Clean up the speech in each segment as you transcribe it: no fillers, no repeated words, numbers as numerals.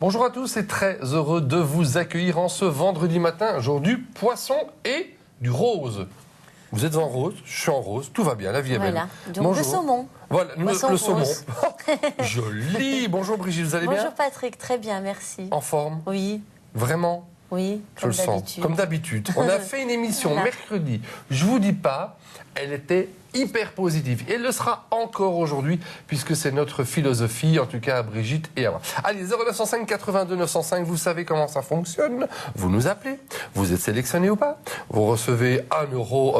Bonjour à tous et très heureux de vous accueillir en ce vendredi matin, jour du poisson et du rose. Vous êtes en rose, je suis en rose, tout va bien, la vie est belle. Voilà, donc le saumon. Voilà, le saumon. Rose. Joli. Bonjour Brigitte, vous allez bien? Bonjour Patrick, très bien, merci. En forme? Oui, Vraiment? oui, Je comme le sens, d'habitude. comme d'habitude. On a fait une émission Voilà. mercredi, je vous dis pas, elle était hyper positive. Et elle le sera encore aujourd'hui, puisque c'est notre philosophie, en tout cas à Brigitte et à moi. Allez, 0905 82 905, vous savez comment ça fonctionne. Vous nous appelez, vous êtes sélectionné ou pas. Vous recevez 1 euro,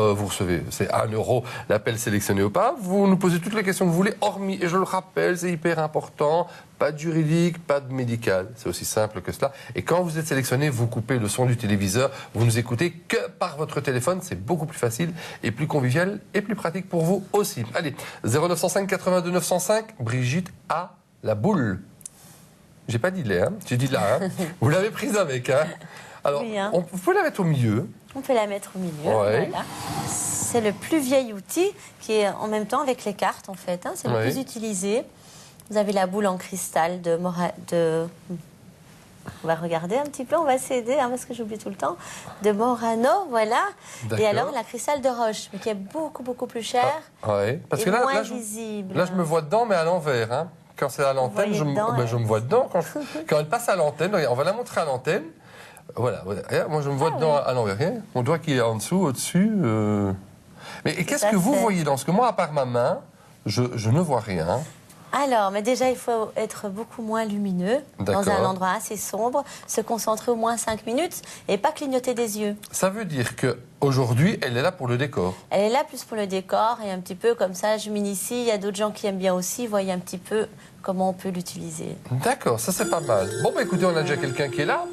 c'est 1 euro l'appel sélectionné ou pas. Vous nous posez toutes les questions que vous voulez, hormis, et je le rappelle, c'est hyper important, pas de juridique, pas de médical. C'est aussi simple que cela. Et quand vous êtes sélectionné, vous coupez le son du téléviseur, vous nous écoutez que par votre téléphone. C'est beaucoup plus facile et plus convivial et plus pratique pour vous aussi. Allez, 0905 82 905, Brigitte a la boule. J'ai pas dit lait, hein, j'ai dit là. Hein. Vous l'avez prise avec. Hein. Alors, Oui, hein. vous pouvez la mettre au milieu. On peut la mettre au milieu. Ouais. Voilà. C'est le plus vieil outil qui est en même temps avec les cartes en fait. Hein. C'est le Ouais. plus utilisé. Vous avez la boule en cristal On va regarder un petit peu, on va s'aider hein, parce que j'oublie tout le temps. De Morano, voilà. D'accord. Et alors la cristal de roche, mais qui est beaucoup plus cher. Ouais. Parce et que moins là, visible. là, je me vois dedans, mais à l'envers. Hein. Quand c'est à l'antenne, voyez je, dedans, je me vois dedans. Quand elle passe à l'antenne, on va la montrer à l'antenne. Voilà. Regarde, moi, je me vois dedans à l'envers. Regarde, mon doigt qui est en dessous, au-dessus. Mais qu'est-ce à que vous fait. voyez dans? Parce que moi, à part ma main, je ne vois rien. Alors, mais déjà, il faut être beaucoup moins lumineux, dans un D'accord. endroit assez sombre, se concentrer au moins 5 minutes et pas clignoter des yeux. Ça veut dire qu'aujourd'hui, elle est là pour le décor. Elle est là plus pour le décor et un petit peu comme ça, je m'initie. Il y a d'autres gens qui aiment bien aussi, voyez un petit peu comment on peut l'utiliser. D'accord, ça c'est pas mal. Bon, bah écoutez, on a déjà quelqu'un qui est là.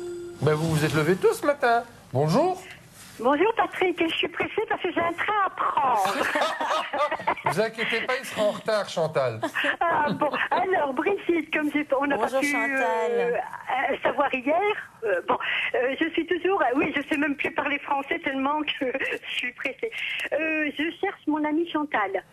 Ben, vous vous êtes levés tous ce matin. Bonjour. Bonjour Patrick, je suis pressée parce que j'ai un train à prendre. Vous inquiétez pas, il sera en retard, Chantal. Ah, bon, alors Brigitte, comme on n'a pas Bonjour, pu Chantal. savoir hier, je suis toujours, oui, je sais même plus parler français tellement que je suis pressée. Je cherche mon amie Chantal.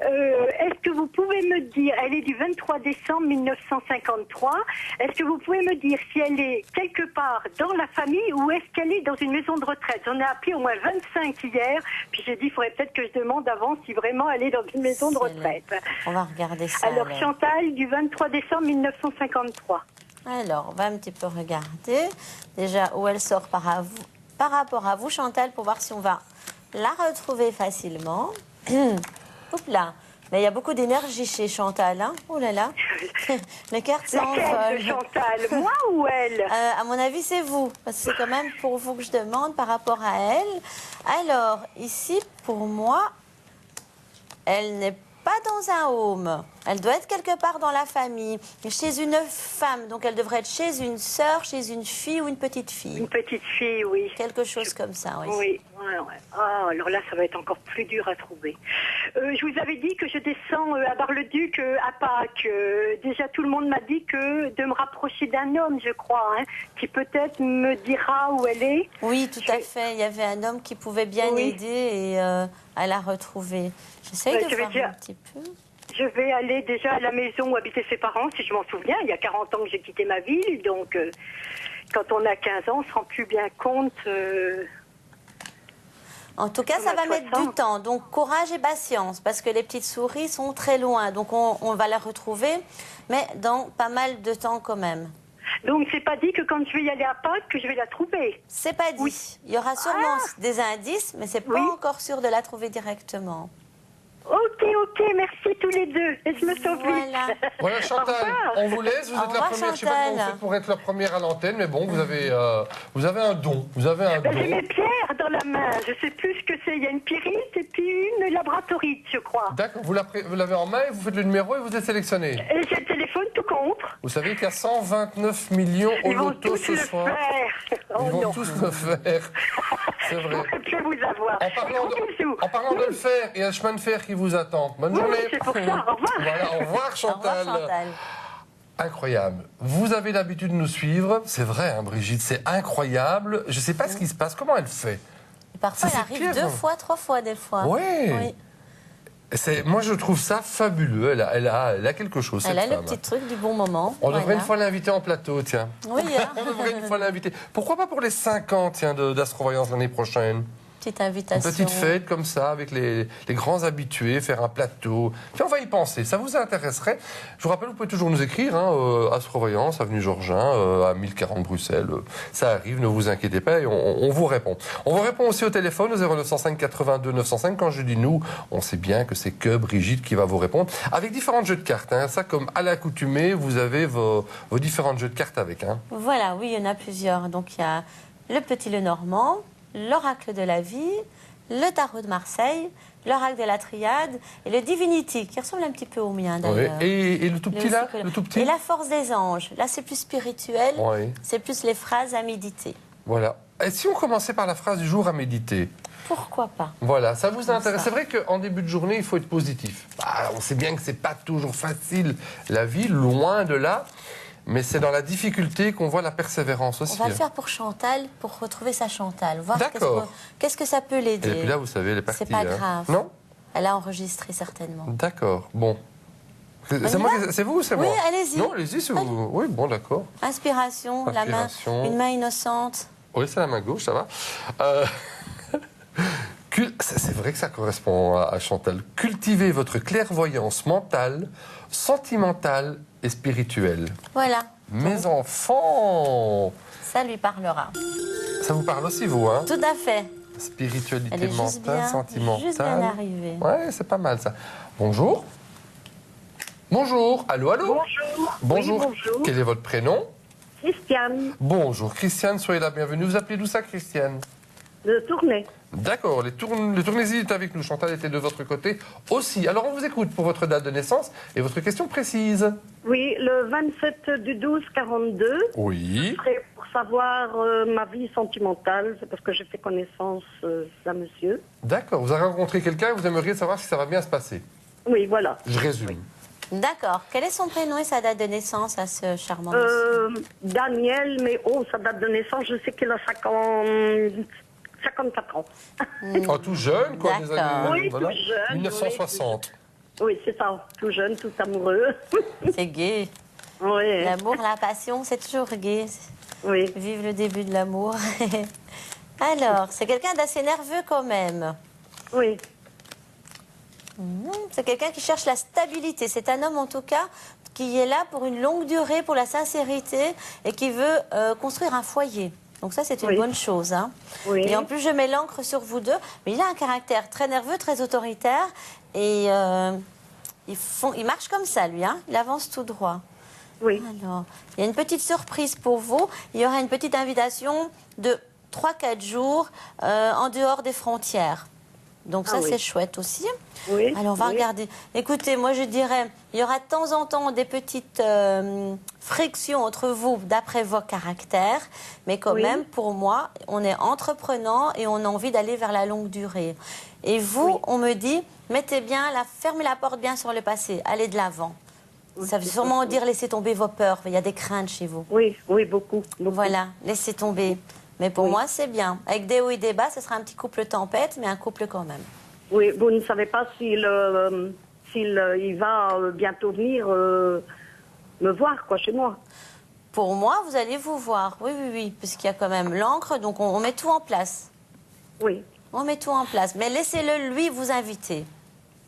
Est-ce que vous pouvez me dire, elle est du 23 décembre 1953, est-ce que vous pouvez me dire si elle est quelque part dans la famille ou est-ce qu'elle est dans une maison de retraite? J'en ai appelé au moins 25 hier, puis j'ai dit, il faudrait peut-être que je demande avant si vraiment elle est dans une maison de retraite. On va regarder ça. Alors Chantal, du 23 décembre 1953. Alors, on va un petit peu regarder déjà où elle sort par rapport à vous, Chantal, pour voir si on va la retrouver facilement. Oups là, mais il y a beaucoup d'énergie chez Chantal, hein. Oh là là, les cartes Laquelle de s'envolent. Chantal, moi ou elle? À mon avis, c'est vous, parce que c'est quand même pour vous que je demande par rapport à elle. Alors, ici, pour moi, elle n'est pas dans un home. Elle doit être quelque part dans la famille, chez une femme. Donc, elle devrait être chez une sœur, chez une fille ou une petite fille. Une petite fille, oui. Quelque chose comme ça, oui. Oui, ouais. Ah, alors là, ça va être encore plus dur à trouver. Je vous avais dit que je descends à Bar-le-Duc à Pâques. Déjà, tout le monde m'a dit que de me rapprocher d'un homme, je crois, hein, qui peut-être me dira où elle est. Oui, tout à fait. Il y avait un homme qui pouvait bien Oui. aider et à la retrouver. J'essaye de je vais voir dire- un petit peu. Je vais aller déjà à la maison où habitaient ses parents, si je m'en souviens. Il y a 40 ans que j'ai quitté ma ville, donc quand on a 15 ans, on se rend plus bien compte. En tout cas, On ça a va mettre 60. du temps. Donc, courage et patience, parce que les petites souris sont très loin. Donc, on va la retrouver, mais dans pas mal de temps quand même. Donc c'est pas dit que quand je vais y aller à Pâques, que je vais la trouver. C'est pas dit. Oui. Il y aura sûrement des indices, mais c'est pas Oui. encore sûr de la trouver directement. Ok, merci tous les deux. Et je me sauve Voilà. vite. Voilà, Au Chantal, revoir. on vous laisse. Vous Au êtes la revoir, première. Je sais pas comment vous Chantal. faites pour être la première à l'antenne, mais bon, vous avez un don. Vous avez un Ben, j'ai don. mes pierres dans la main. Je sais plus ce que c'est. Il y a une pyrite et puis une labratorite, je crois. D'accord, vous l'avez en main et vous faites le numéro et vous êtes sélectionné. Et j'ai le téléphone tout contre. Vous savez qu'il y a 129 millions au Ils vont loto tous ce le soir. faire. Oh Ils vont non. tous le faire. C'est Je vrai. ne plus vous avoir. En parlant, Gros bisous. en parlant de le faire, il y a un chemin de fer qui vous attend. Bonne Oui, journée. c'est pour ça. Au revoir. Voilà, au revoir Au revoir, Chantal. Chantal. Incroyable. Vous avez l'habitude de nous suivre. C'est vrai, hein, Brigitte, c'est incroyable. Je ne sais pas ce qui se passe. Comment elle fait? Parfois, Ça, elle c'est arrive pire, 2 hein. fois, 3 fois des fois. Ouais. Oui. Moi, je trouve ça fabuleux. Elle a quelque chose, Elle cette a femme. le petit truc du bon moment. On devrait Voilà. une fois l'inviter en plateau, tiens. Oui, hein. On devrait une fois l'inviter. Pourquoi pas pour les 5 ans, tiens, d'Astrovoyance l'année prochaine? Petite Une invitation. petite fête comme ça, avec les grands habitués, faire un plateau. Tiens, on va y penser. Ça vous intéresserait? Je vous rappelle, vous pouvez toujours nous écrire, Astrovoyance, avenue Georgin, à 1040 Bruxelles. Ça arrive, ne vous inquiétez pas, et on vous répond. On vous répond aussi au téléphone, au 0905 82 905. Quand je dis nous, on sait bien que c'est que Brigitte qui va vous répondre. Avec différents jeux de cartes. Ça, comme à l'accoutumée, vous avez vos différents jeux de cartes avec. Voilà, oui, il y en a plusieurs. Donc il y a le Petit Lenormand, l'Oracle de la vie, le Tarot de Marseille, l'Oracle de la Triade et le Divinity, qui ressemble un petit peu au mien d'ailleurs. Oui. Et le tout petit là, le tout petit. Et la Force des anges. Là, c'est plus spirituel. Oui. C'est plus les phrases à méditer. Voilà. Et si on commençait par la phrase du jour à méditer? Pourquoi pas? Voilà, ça vous intéresse. ça. C'est vrai qu'en début de journée, il faut être positif. On sait bien que c'est pas toujours facile, la vie, loin de là. Mais c'est dans la difficulté qu'on voit la persévérance aussi. On va le faire pour Chantal, pour retrouver sa Chantal. Voir D'accord. qu'est-ce que ça peut l'aider. Et puis là, vous savez, elle est partie. C'est pas grave. Non? Elle a enregistré certainement. D'accord, bon. y C'est vous ou c'est Oui, moi? allez-y. Non, allez-y, c'est vous. Oui, bon, d'accord. Inspiration, Inspiration. une main innocente. Oui, c'est la main gauche, ça va. C'est vrai que ça correspond à Chantal. Cultivez votre clairvoyance mentale, sentimentale et spirituelle. Voilà. Mes enfants! Ça lui parlera. Ça vous parle aussi, vous, hein? Tout à fait. Spiritualité Elle est juste mentale, bien, sentimentale. juste bien arrivée. Ouais, c'est pas mal, ça. Bonjour. Bonjour. Allô, allô? Bonjour. Bonjour. Oui, bonjour. Quel est votre prénom? Christiane, Bonjour, Christiane, soyez la bienvenue. Vous appelez d'où ça, Christiane? de Tournai. D'accord, le Tournez-y est avec nous. Chantal était de votre côté aussi. Alors, on vous écoute pour votre date de naissance et votre question précise. Oui, le 27 du 12 42. Oui. Après, pour savoir ma vie sentimentale, c'est parce que j'ai fait connaissance d'un monsieur. D'accord, vous avez rencontré quelqu'un et vous aimeriez savoir si ça va bien se passer. Oui, voilà. Je résume. D'accord. Quel est son prénom et sa date de naissance à ce charmant monsieur? Daniel, mais sa date de naissance, je sais qu'il a 54 ans. Oh, tout jeune, quoi, des D'accord. années Oui, tout jeune, 1960. Oui, c'est ça. Tout jeune, tout amoureux. C'est gai. Oui, L'amour, la passion, c'est toujours gai. oui. Vive le début de l'amour. Alors, c'est quelqu'un d'assez nerveux quand même. Oui, C'est quelqu'un qui cherche la stabilité. C'est un homme en tout cas qui est là pour une longue durée, pour la sincérité et qui veut construire un foyer. Donc ça, c'est une Oui. bonne chose. Hein. Oui. Et en plus, je mets l'encre sur vous deux. Mais il a un caractère très nerveux, très autoritaire. Et il marche comme ça, lui. Hein. Il avance tout droit. oui. Alors, il y a une petite surprise pour vous. Il y aura une petite invitation de 3-4 jours en dehors des frontières. Donc ça, oui. c'est chouette aussi. Oui, Alors, on va oui. regarder. Écoutez, moi, je dirais, il y aura de temps en temps des petites frictions entre vous d'après vos caractères. Mais quand Oui. même, pour moi, on est entreprenant et on a envie d'aller vers la longue durée. Et vous, Oui. on me dit, fermez la porte bien sur le passé. Allez de l'avant. Oui, Ça veut c'est sûrement ça. dire laissez tomber vos peurs. Il y a des craintes chez vous. Oui, oui, beaucoup. beaucoup. Voilà, laissez tomber. Mais pour Oui. moi, c'est bien. Avec des hauts et des bas, ce sera un petit couple tempête, mais un couple quand même. Oui, vous ne savez pas s'il il va bientôt venir me voir, quoi, chez moi. Pour moi, vous allez vous voir. Oui, oui, oui, puisqu'il y a quand même l'encre, donc on met tout en place. Oui, On met tout en place. Mais laissez-le, lui, vous inviter.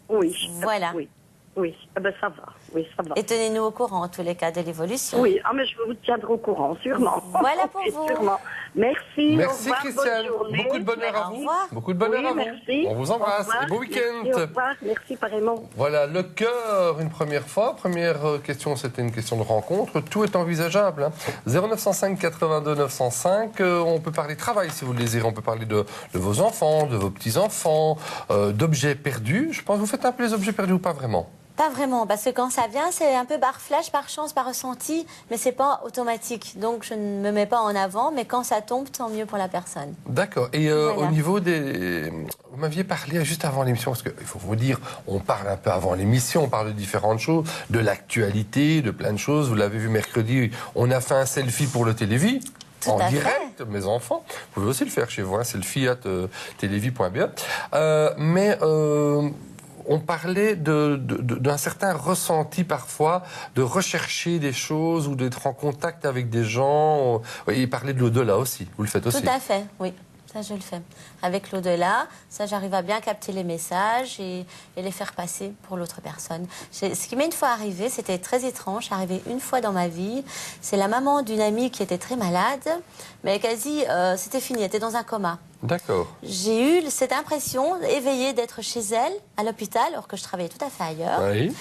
oui. Voilà. Oui, oui. Ah ben, ça va. Oui, ça va. Et tenez-nous au courant, en tous les cas, de l'évolution. Oui, mais je vous tiendrai au courant, sûrement. Voilà pour Oui, vous. Sûrement. Merci. au Merci, revoir, Christiane. bonne journée. Beaucoup de bonheur à Au vous. revoir. Beaucoup de bonheur Oui, à vous. merci. On vous Au embrasse. revoir. Et bon week-end. Merci, au revoir. Merci, pareillement. Voilà, le cœur, une première fois. Première question, c'était une question de rencontre. Tout est envisageable. 0905 82 905. On peut parler travail si vous le désirez. On peut parler de vos enfants, de vos petits-enfants, d'objets perdus. Je pense que vous faites un peu les objets perdus ou pas vraiment? Pas vraiment, parce que quand ça vient, c'est un peu par flash, par chance, par ressenti, mais c'est pas automatique. Donc je ne me mets pas en avant, mais quand ça tombe, tant mieux pour la personne. D'accord. Et Voilà. au niveau des... Vous m'aviez parlé juste avant l'émission, parce qu'il faut vous dire, on parle un peu avant l'émission, on parle de différentes choses, de l'actualité, de plein de choses. Vous l'avez vu mercredi, on a fait un selfie pour le Télévis. Tout En à fait. direct, mes enfants. Vous pouvez aussi le faire chez vous, hein, selfie@televi.be. on parlait d'un certain ressenti parfois, de rechercher des choses ou d'être en contact avec des gens. Oui, il parlait de l'au-delà aussi, vous le faites aussi. Tout à fait, oui. Ça, je le fais. Avec l'au-delà, ça, j'arrive à bien capter les messages et les faire passer pour l'autre personne. Ce qui m'est une fois arrivé, c'était très étrange, c'est arrivé une fois dans ma vie. C'est la maman d'une amie qui était très malade, mais quasi, c'était fini, elle était dans un coma. D'accord. J'ai eu cette impression, éveillée, d'être chez elle, à l'hôpital, alors que je travaillais tout à fait ailleurs, Oui.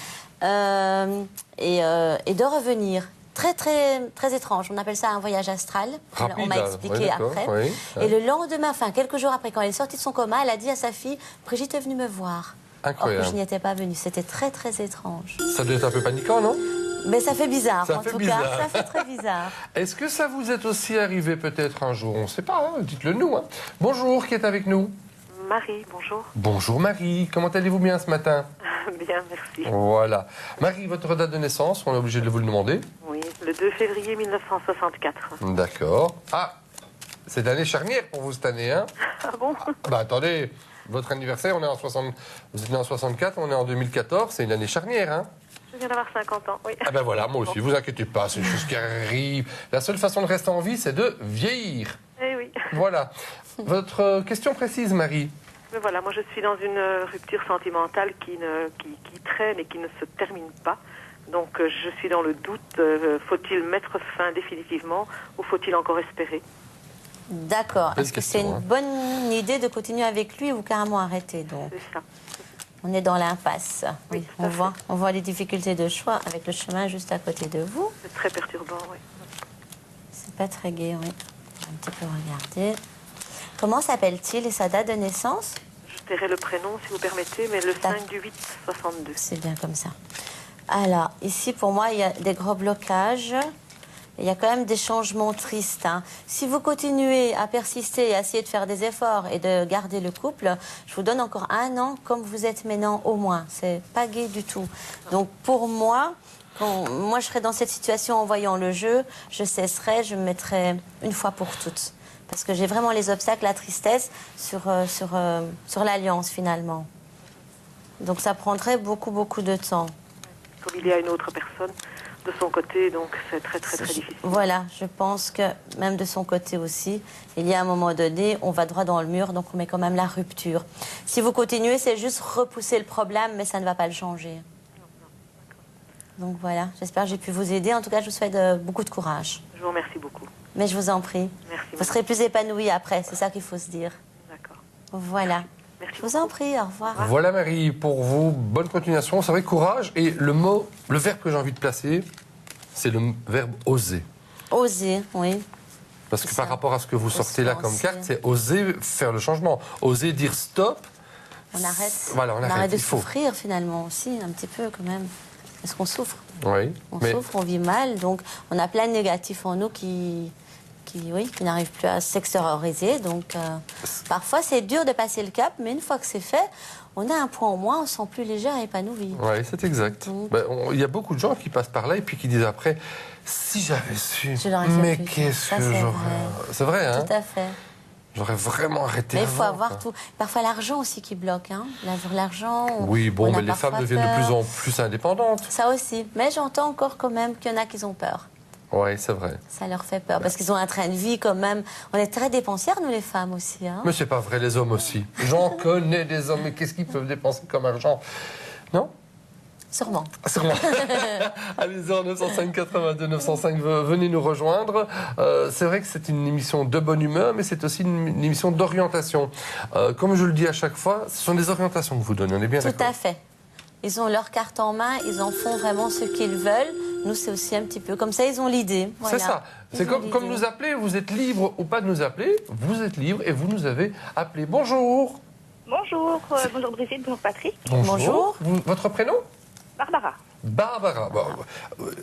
et de revenir. Très, très, très étrange. On appelle ça un voyage astral. Rapide, on m'a expliqué oui, après. oui. Et le lendemain, enfin quelques jours après, quand elle est sortie de son coma, elle a dit à sa fille, Brigitte est venue me voir. Incroyable. Or que je n'y étais pas venue. C'était très, très étrange. Ça doit être un peu paniquant, non? Mais ça fait bizarre, Ça en fait tout bizarre. cas. Ça fait très bizarre. Est-ce que ça vous est aussi arrivé peut-être un jour? On ne sait pas, hein, dites-le nous. Hein. Bonjour, qui est avec nous? Marie, bonjour. Bonjour Marie, comment allez-vous bien ce matin? Bien, merci. Voilà. Marie, votre date de naissance, on est obligé de vous le demander. Oui, le 2 février 1964. D'accord. Ah, c'est l'année charnière pour vous cette année, hein? Ah bon? Bah attendez, votre anniversaire, on est en 60... vous êtes né en 64, on est en 2014, c'est une année charnière, hein? Je viens d'avoir 50 ans, oui. Ah ben voilà, moi aussi, vous inquiétez pas, c'est une chose qui arrive. La seule façon de rester en vie, c'est de vieillir. Eh oui. Voilà. Votre question précise, Marie? Mais voilà, moi je suis dans une rupture sentimentale qui traîne et qui ne se termine pas. Donc je suis dans le doute, faut-il mettre fin définitivement ou faut-il encore espérer? D'accord. Bonne Est-ce que c'est question, une bonne idée de continuer avec lui ou carrément arrêter donc? C'est ça. On est dans l'impasse. Oui, Oui, tout à on voit les difficultés de choix avec le chemin juste à côté de vous. C'est très perturbant, oui. C'est pas très gai, oui. Un petit peu regarder. Comment s'appelle-t-il et sa date de naissance? Je tairai le prénom si vous permettez, mais le 5 du 8 62. C'est bien comme ça. Alors, ici, pour moi, il y a des gros blocages. Il y a quand même des changements tristes. Hein. Si vous continuez à persister et à essayer de faire des efforts et de garder le couple, je vous donne encore 1 an comme vous êtes maintenant au moins. C'est pas gai du tout. Donc pour moi, quand moi je serais dans cette situation en voyant le jeu, je cesserais, je me mettrais une fois pour toutes. Parce que j'ai vraiment les obstacles, la tristesse sur l'alliance finalement. Donc ça prendrait beaucoup, beaucoup de temps. Comme il y a une autre personne de son côté, donc c'est très, très, très difficile. Voilà, je pense que même de son côté aussi, il y a un moment donné, on va droit dans le mur, donc on met quand même la rupture. Si vous continuez, c'est juste repousser le problème, mais ça ne va pas le changer. Donc voilà, j'espère que j'ai pu vous aider. En tout cas, je vous souhaite beaucoup de courage. Je vous remercie beaucoup. Mais je vous en prie. Merci. Vous serez plus épanoui après, c'est ça qu'il faut se dire. D'accord. Voilà. Merci Je vous en prie, au revoir. Voilà Marie, pour vous, bonne continuation. C'est vrai, courage. Et le verbe que j'ai envie de placer, c'est le verbe oser. Oser, oui. Parce que C'est par ça. rapport à ce que vous Faut sortez se là comme lancer. carte, c'est oser faire le changement. Oser dire stop. On arrête. Voilà, on arrête, de il faut. souffrir finalement aussi, un petit peu quand même. Est-ce qu'on souffre? Oui. On Mais souffre, on vit mal, donc on a plein de négatifs en nous qui n'arrivent plus à s'extérioriser. Donc parfois c'est dur de passer le cap, mais une fois que c'est fait, on a un point en moins, on se sent plus légère et épanoui. oui, c'est exact. Donc. Ben, il y a beaucoup de gens qui passent par là et puis qui disent après, si j'avais su, Je l'aurais fait mais plus tôt. qu'est-ce Ça, que c'est j'aurais... vrai. C'est vrai, hein? Tout à fait. J'aurais vraiment arrêté Mais il faut avant, avoir quoi. tout. Parfois l'argent aussi qui bloque. Hein. L'argent. Oui, bon, on a mais les femmes parfois deviennent de peur. plus en plus indépendantes. Ça aussi. Mais j'entends encore quand même qu'il y en a qui ont peur. Oui, c'est vrai. Ça leur fait peur parce qu'ils ont un train de vie quand même. On est très dépensières, nous les femmes aussi. Hein. Mais c'est pas vrai, les hommes aussi. J'en connais des hommes, mais qu'est-ce qu'ils peuvent dépenser comme argent? Non? Sûrement. Sûrement. Allez, 0905 82 905, venez nous rejoindre. C'est vrai que c'est une émission de bonne humeur, mais c'est aussi une émission d'orientation. Comme je le dis à chaque fois, ce sont des orientations que vous donnez, on est bien Tout d'accord? à fait. Ils ont leur carte en main, ils en font vraiment ce qu'ils veulent. Nous, c'est aussi un petit peu comme ça, ils ont l'idée. Voilà. C'est ça. Ils C'est ont comme l'idée. nous appeler, vous êtes libre ou pas de nous appeler, vous êtes libre et vous nous avez appelé. Bonjour. Bonjour, bonjour Brigitte, bonjour Patrick. Bonjour. Votre prénom? Barbara. Barbara. Bon,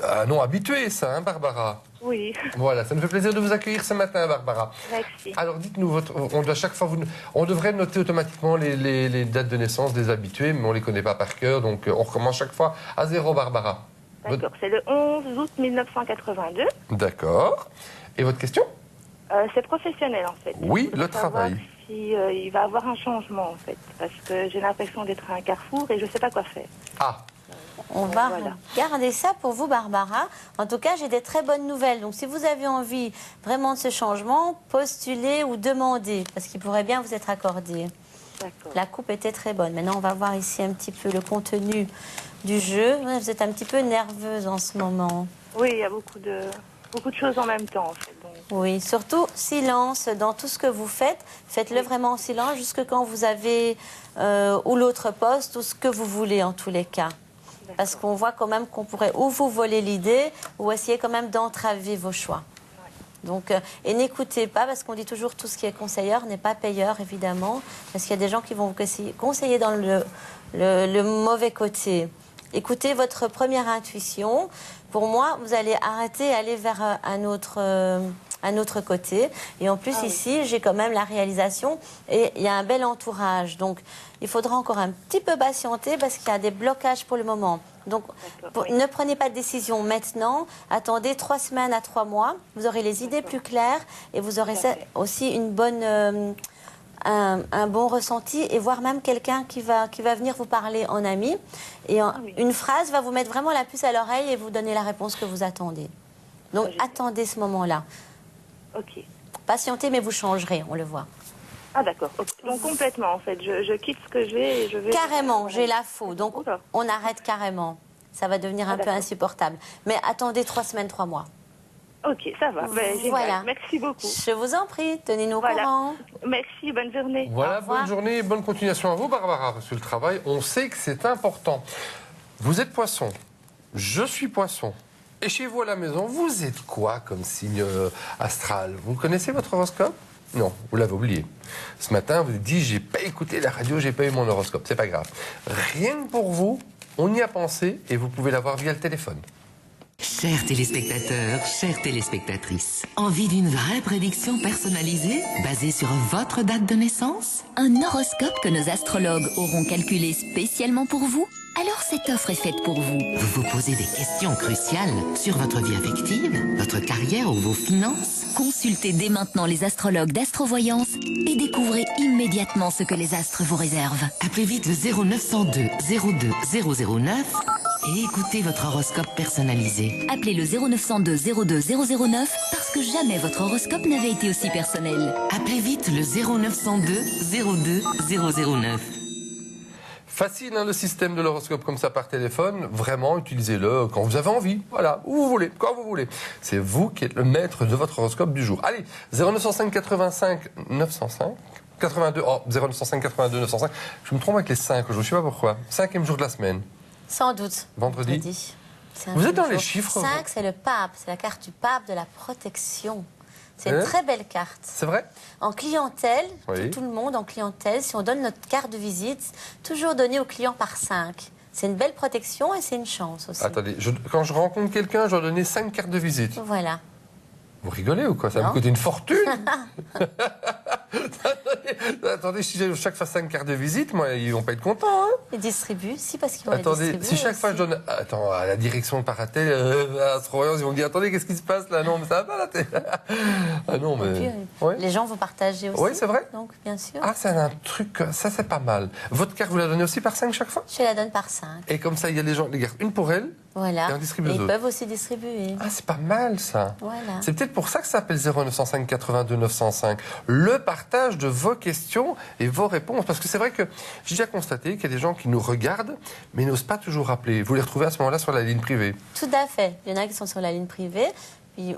un nom habitué, ça, hein, Barbara. Oui, Voilà, ça nous fait plaisir de vous accueillir ce matin, Barbara. merci. Alors, dites-nous, on doit chaque fois, on devrait noter automatiquement les dates de naissance des habitués, mais on ne les connaît pas par cœur, donc on recommence chaque fois à 0, Barbara. D'accord, c'est le 11 août 1982. D'accord. Et votre question? C'est professionnel en fait. Oui, Je voudrais le savoir travail. si il va avoir un changement en fait, parce que j'ai l'impression d'être à un carrefour et je ne sais pas quoi faire. Ah, On va Voilà. garder ça pour vous, Barbara. En tout cas, j'ai des très bonnes nouvelles. Donc, si vous avez envie vraiment de ce changement, postulez ou demandez, parce qu'il pourrait bien vous être accordé. D'accord. La coupe était très bonne. Maintenant, on va voir ici un petit peu le contenu du jeu. Vous êtes un petit peu nerveuse en ce moment. Oui, il y a beaucoup de choses en même temps en fait. Donc, Oui, surtout silence dans tout ce que vous faites. Faites-le vraiment en silence jusque quand vous avez ou l'autre poste ou ce que vous voulez en tous les cas. Parce qu'on voit quand même qu'on pourrait ou vous voler l'idée ou essayer quand même d'entraver vos choix. Donc, et n'écoutez pas, parce qu'on dit toujours tout ce qui est conseilleur n'est pas payeur, évidemment, parce qu'il y a des gens qui vont vous conseiller dans le mauvais côté. Écoutez votre première intuition. Pour moi, vous allez arrêter et aller vers un autre côté. Et en plus, ici, j'ai quand même la réalisation et il y a un bel entourage. Donc, il faudra encore un petit peu patienter parce qu'il y a des blocages pour le moment. Donc, ne prenez pas de décision maintenant. Attendez 3 semaines à 3 mois. Vous aurez les idées plus claires et vous aurez aussi une bonne... un bon ressenti et voire même quelqu'un qui va venir vous parler en ami. Et une phrase va vous mettre vraiment la puce à l'oreille et vous donner la réponse que vous attendez. Donc, attendez ce moment-là. ok. Patientez, mais vous changerez, on le voit. Ah d'accord. Ok. Donc complètement en fait, je quitte ce que j'ai et je vais... Carrément, j'ai la faux. Donc, Oula. on arrête carrément. Ça va devenir un peu d'accord. insupportable. Mais attendez 3 semaines, 3 mois. Ok, ça va. Ben, génial. Voilà. Merci beaucoup. Je vous en prie, tenez-nous au Voilà. courant. Merci, bonne journée. voilà, Au revoir. bonne journée et bonne continuation à vous, Barbara, parce que le travail, on sait que c'est important. Vous êtes poisson, je suis poisson. Et chez vous à la maison, vous êtes quoi comme signe astral? Vous connaissez votre horoscope? Non, vous l'avez oublié. Ce matin, vous dites, j'ai pas écouté la radio, j'ai pas eu mon horoscope. C'est pas grave. Rien que pour vous, on y a pensé et vous pouvez l'avoir via le téléphone. Chers téléspectateurs, chères téléspectatrices, envie d'une vraie prédiction personnalisée basée sur votre date de naissance? Un horoscope que nos astrologues auront calculé spécialement pour vous? Alors cette offre est faite pour vous. Vous vous posez des questions cruciales sur votre vie affective, votre carrière ou vos finances? Consultez dès maintenant les astrologues d'Astrovoyance et découvrez immédiatement ce que les astres vous réservent. Appelez vite le 0902 02 009 et écoutez votre horoscope personnalisé. Appelez le 0902 02 009 parce que jamais votre horoscope n'avait été aussi personnel. Appelez vite le 0902 02 009. Facile, hein, le système de l'horoscope comme ça par téléphone. Vraiment, utilisez-le quand vous avez envie. Voilà, où vous voulez, quand vous voulez. C'est vous qui êtes le maître de votre horoscope du jour. Allez, 0905 85 905 82. Oh, 0905 82 905. Je me trompe avec les 5, je ne sais pas pourquoi. 5e jour de la semaine. Sans doute. Vendredi. C'est un Vous êtes dans jour. les chiffres, 5, c'est le pape. C'est la carte du pape de la protection. C'est une Hein? très belle carte. C'est vrai? En clientèle, Oui. tout le monde en clientèle, si on donne notre carte de visite, toujours donnée au client par 5. C'est une belle protection et c'est une chance aussi. Attendez, quand je rencontre quelqu'un, je dois donner 5 cartes de visite. Voilà. Vous rigolez ou quoi? Ça va Non. me coûter une fortune. Attendez, si chaque fois 5 cartes de visite, moi, ils vont pas être contents. Hein. Ils distribuent, si, parce qu'ils vont les Attendez, distribuer si chaque fois je aussi. donne... Attends, à la direction de Paratel, à Astrovoyance, ils vont me dire, attendez, qu'est-ce qui se passe là? Non, mais ça va pas là. Ah non, Et mais... puis, Ouais. les gens vont partager aussi. Oui, c'est vrai. Donc, bien sûr, Ah, c'est un truc, ça c'est pas mal. Votre carte, vous la donnez aussi par 5 chaque fois? je la donne par 5. Et comme ça, il y a les gens, les gardent une pour elles. Voilà. Et on distribue aux ils autres. peuvent aussi distribuer. Ah, c'est pas mal ça. Voilà. C'est peut-être pour ça que ça s'appelle 0905 82 905. Le partage de vos questions et vos réponses. Parce que c'est vrai que j'ai déjà constaté qu'il y a des gens qui nous regardent, mais n'osent pas toujours appeler. Vous les retrouvez à ce moment-là sur la ligne privée. Tout à fait. Il y en a qui sont sur la ligne privée. Puis,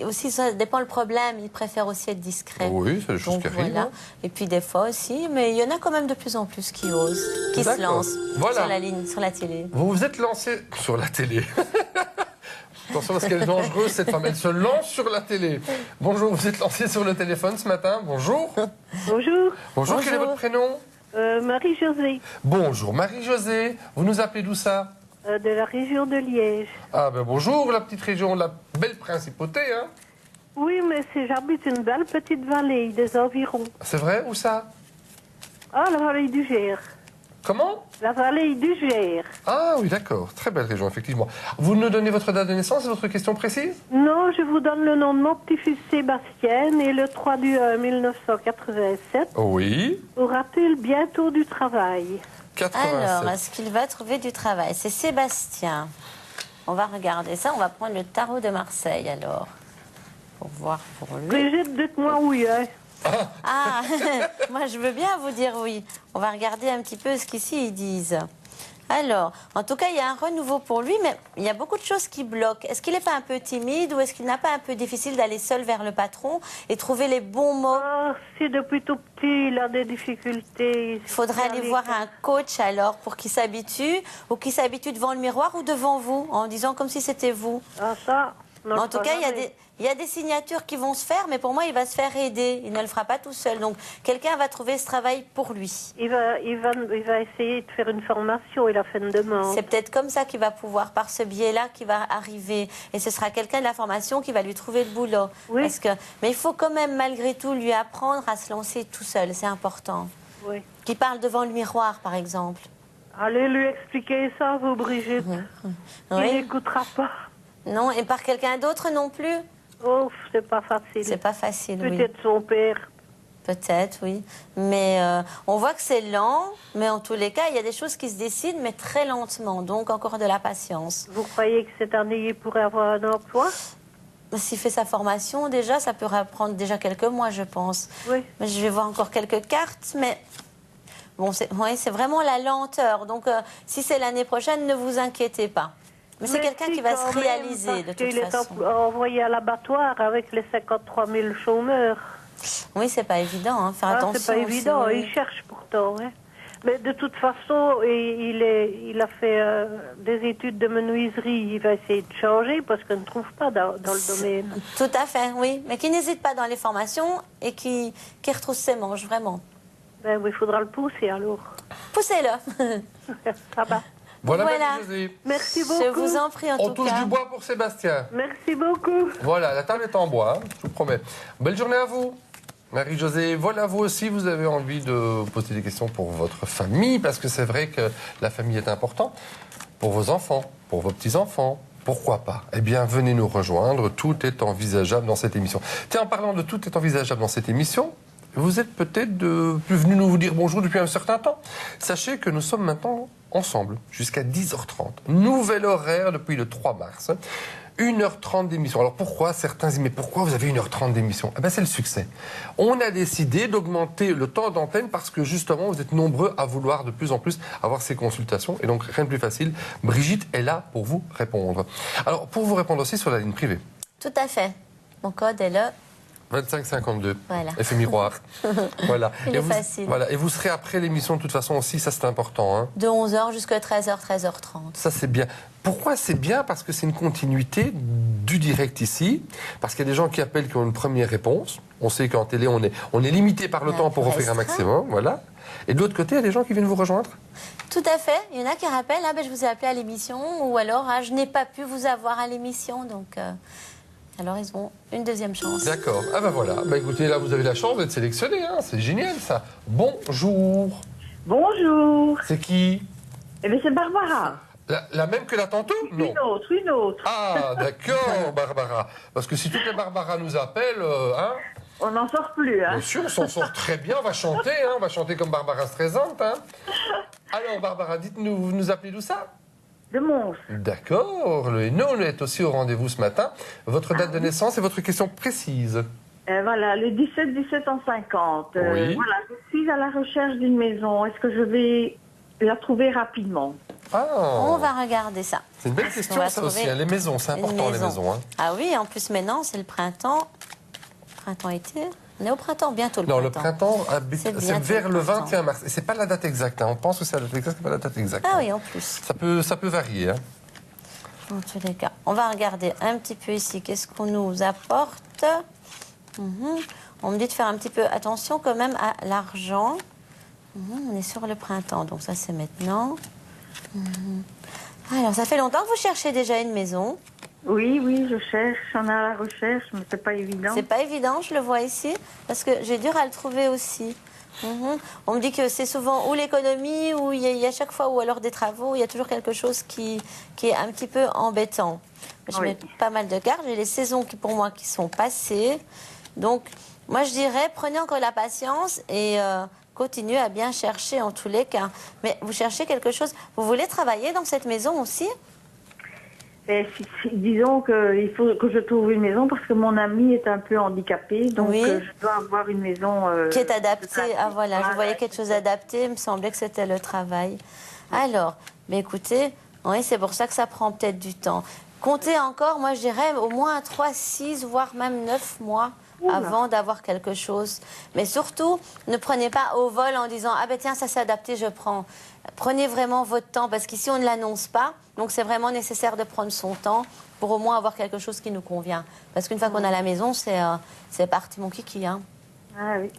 aussi, ça dépend le problème. Ils préfèrent aussi être discrets. Oui, c'est des choses Donc, qui arrivent. voilà. hein. Et puis des fois aussi, mais il y en a quand même de plus en plus qui osent, qui se D'accord. lancent Voilà. sur la ligne, sur la télé. Vous vous êtes lancé sur la télé. Attention parce qu'elle est dangereuse cette femme, elle se lance sur la télé. Bonjour, vous êtes lancé sur le téléphone ce matin. Bonjour. Bonjour, Bonjour, quel est Bonjour. votre prénom? Marie-Josée, Bonjour, Marie-Josée. Vous nous appelez d'où ça? de la région de Liège. Ah ben bonjour, la petite région, la belle principauté, hein. Oui, mais j'habite une belle petite vallée des environs. C'est vrai, où ça? Ah, la vallée du Gers. Comment? La vallée du Gers. Ah oui, d'accord. Très belle région, effectivement. Vous nous donnez votre date de naissance et votre question précise? Non, je vous donne le nom de mon petit-fils Sébastien, et le 3 du 1987. Oui. Aura-t-il bientôt du travail? 87. Alors, est-ce qu'il va trouver du travail? C'est Sébastien. On va regarder ça. On va prendre le tarot de Marseille, alors. Pour voir pour lui. Brigitte, dites-moi oui, hein. Ah, moi je veux bien vous dire oui. On va regarder un petit peu ce qu'ici ils disent. Alors, en tout cas, il y a un renouveau pour lui, mais il y a beaucoup de choses qui bloquent. Est-ce qu'il n'est pas un peu timide ou est-ce qu'il n'a pas un peu difficile d'aller seul vers le patron et trouver les bons mots? Ah, si depuis tout petit, il a des difficultés. Il faudrait aller voir un coach alors pour qu'il s'habitue, ou qu'il s'habitue devant le miroir ou devant vous, en disant comme si c'était vous. Ah, ça, non, En tout cas, il y a des signatures qui vont se faire, mais pour moi, il va se faire aider. Il ne le fera pas tout seul. Donc, quelqu'un va trouver ce travail pour lui. Il va essayer de faire une formation, il a fait une demande. C'est peut-être comme ça qu'il va pouvoir, par ce biais-là, qu'il va arriver. Et ce sera quelqu'un de la formation qui va lui trouver le boulot. Oui. Mais il faut quand même, malgré tout, lui apprendre à se lancer tout seul. C'est important. Oui. Qu'il parle devant le miroir, par exemple. Allez lui expliquer ça, vous, Brigitte. Il Oui. n'écoutera pas. Non, et par quelqu'un d'autre non plus? Oh, c'est pas facile. C'est pas facile, oui. Peut-être son père. Peut-être, oui. Mais on voit que c'est lent, mais en tous les cas, il y a des choses qui se décident, mais très lentement. Donc, encore de la patience. Vous croyez que cette année, il pourrait avoir un emploi? S'il fait sa formation, déjà, ça peut prendre déjà quelques mois, je pense. Oui. Mais je vais voir encore quelques cartes, mais... Bon, c'est vraiment la lenteur. Donc, si c'est l'année prochaine, ne vous inquiétez pas. Mais c'est quelqu'un qui va se réaliser, de toute façon. Il est envoyé à l'abattoir avec les 53 000 chômeurs. Oui, c'est pas évident, hein. Faire attention. C'est pas évident, aussi, oui. il cherche pourtant. Hein. Mais de toute façon, il a fait des études de menuiserie. Il va essayer de changer parce qu'on ne trouve pas dans le domaine. Tout à fait, oui. Mais qui n'hésite pas dans les formations et qui retrousse ses manches, vraiment. Ben oui, il faudra le pousser alors. Poussez-le. Ça va. Voilà, Voilà. Marie-Josée. Merci beaucoup. Je vous en prie, en On tout touche cas. du bois pour Sébastien. Merci beaucoup. Voilà, la table est en bois, hein, je vous promets. Belle journée à vous. Marie-Josée, voilà, vous aussi, vous avez envie de poser des questions pour votre famille, parce que c'est vrai que la famille est importante. Pour vos enfants, pour vos petits-enfants, pourquoi pas? Eh bien, venez nous rejoindre, tout est envisageable dans cette émission. Tiens, en parlant de tout est envisageable dans cette émission, vous êtes peut-être plus venu nous dire bonjour depuis un certain temps. Sachez que nous sommes maintenant ensemble jusqu'à 10h30. Nouvel horaire depuis le 3 mars. 1h30 d'émission. Alors pourquoi certains disent mais pourquoi vous avez 1h30 d'émission? Eh bien c'est le succès. On a décidé d'augmenter le temps d'antenne parce que justement vous êtes nombreux à vouloir de plus en plus avoir ces consultations et donc rien de plus facile. Brigitte est là pour vous répondre. Alors pour vous répondre aussi sur la ligne privée. Tout à fait. Mon code est là. 2552. Voilà. Effet miroir. Voilà. Il et est vous, facile. Voilà. Et vous serez après l'émission de toute façon aussi, ça c'est important. Hein. De 11h jusqu'à 13h, 13h30. Ça c'est bien. Pourquoi c'est bien? Parce que c'est une continuité du direct ici. Parce qu'il y a des gens qui appellent qui ont une première réponse. On sait qu'en télé on est limité par le temps pour offrir un maximum. Voilà. Et de l'autre côté, il y a des gens qui viennent vous rejoindre. Tout à fait. Il y en a qui rappellent, je vous ai appelé à l'émission, ou alors je n'ai pas pu vous avoir à l'émission, donc alors ils ont une deuxième chance. D'accord. Ah ben voilà. Bah écoutez, là vous avez la chance d'être sélectionné. Hein. C'est génial ça. Bonjour. Bonjour. C'est qui? Eh bien, c'est Barbara. La même que la tantôt? Non. Une autre. Ah, d'accord, Barbara. Parce que si toutes les Barbara nous appellent, hein, On n'en sort plus, hein. bien sûr, on s'en sort très bien. On va chanter, hein, on va chanter comme Barbara Streisand. Hein. Alors, Barbara, dites-nous, vous nous appelez d'où ça? De Mons. D'accord. Le Hainaut, on est aussi au rendez-vous ce matin. Votre date de naissance et votre question précise. Voilà, le 17 en 50. Oui. Voilà, je suis à la recherche d'une maison. Est-ce que je vais la trouver rapidement? Ah, On va regarder ça. c'est une belle On question, va ça trouver aussi. Hein. Les maisons, c'est une important, les maison. maisons. Hein. Ah oui, en plus maintenant, c'est le printemps. Printemps-été. On est au printemps, bientôt le Non, le printemps. printemps, C'est c'est bientôt vers le le printemps. 21 mars. Et c'est pas la date exacte. Hein. On pense que c'est la date exacte, c'est pas la date exacte. Ah hein. oui, en plus. Ça peut varier. Hein. En tous les cas, on va regarder un petit peu ici. Qu'est-ce qu'on nous apporte? On me dit de faire un petit peu attention quand même à l'argent. On est sur le printemps, donc ça c'est maintenant. Alors, ça fait longtemps que vous cherchez déjà une maison. Oui, oui, je cherche, on a la recherche, mais c'est pas évident. C'est pas évident, je le vois ici, parce que j'ai dur à le trouver aussi. On me dit que c'est souvent ou l'économie, ou il y a chaque fois, ou alors des travaux, il y a toujours quelque chose qui est un petit peu embêtant. Je mets pas mal de cartes, j'ai les saisons qui, pour moi, qui sont passées. Donc, moi, je dirais, prenez encore la patience et continuez à bien chercher en tous les cas. Mais vous cherchez quelque chose, vous voulez travailler dans cette maison aussi ? Et disons qu'il faut que je trouve une maison parce que mon ami est un peu handicapé, donc Oui. Je dois avoir une maison qui est adaptée. Ah voilà, je voyais quelque chose d'adapté, il me semblait que c'était le travail. Alors, mais écoutez, oui, c'est pour ça que ça prend peut-être du temps. Comptez encore, moi je dirais au moins 3, 6, voire même 9 mois avant d'avoir quelque chose. Mais surtout, ne prenez pas au vol en disant « Ah ben tiens, ça s'est adapté, je prends ». Prenez vraiment votre temps, parce qu'ici on ne l'annonce pas, donc c'est vraiment nécessaire de prendre son temps pour au moins avoir quelque chose qui nous convient. Parce qu'une fois qu'on a la maison, c'est parti mon kiki. Hein. Ah oui.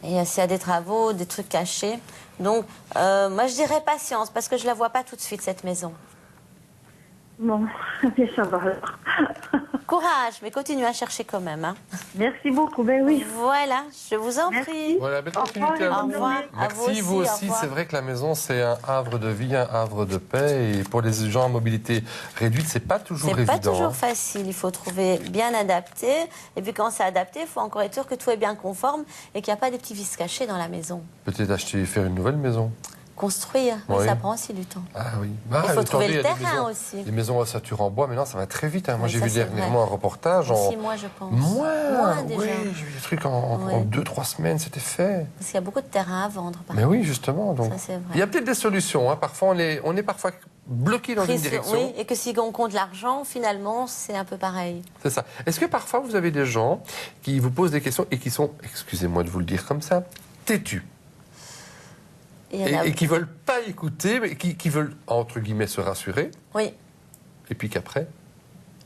Et s'il y a des travaux, des trucs cachés. Donc, moi je dirais patience, parce que je ne la vois pas tout de suite, cette maison. Bon, bien ça va alors. Courage, mais continuez à chercher quand même. Hein. Merci beaucoup, ben oui. Voilà, je vous en prie. Voilà, belle continuité. Au revoir. À Merci, vous vous aussi, au aussi. revoir. C'est vrai que la maison, c'est un havre de vie, un havre de paix. Et pour les gens à mobilité réduite, c'est pas toujours évident. C'est pas toujours hein. facile. Il faut trouver bien adapté. Et puis quand c'est adapté, il faut encore être sûr que tout est bien conforme et qu'il n'y a pas des petits vices cachés dans la maison. Peut-être acheter, faire une nouvelle maison. Construire, oui, Oui. ça prend aussi du temps. Ah oui. Il faut trouver attendez, le il y a des terrain maisons- aussi. Les maisons ossature en bois, maintenant, ça va très vite. Hein. Moi, Oui, j'ai ça, vu c'est dernièrement un reportage en... 6 mois, je pense. Moins déjà. Oui, j'ai vu des trucs en 2-3 semaines, c'était fait. Parce qu'il y a beaucoup de terrain à vendre. Par Mais oui, justement. Donc, Ça, c'est vrai. il y a peut-être des solutions. Hein. Parfois, on est parfois bloqué dans une direction. Oui, et que si on compte l'argent, finalement, c'est un peu pareil. C'est ça. Est-ce que parfois, vous avez des gens qui vous posent des questions et qui sont, excusez-moi de vous le dire comme ça, têtus et qui veulent pas écouter, mais qui veulent, entre guillemets, se rassurer, Oui. et puis qu'après,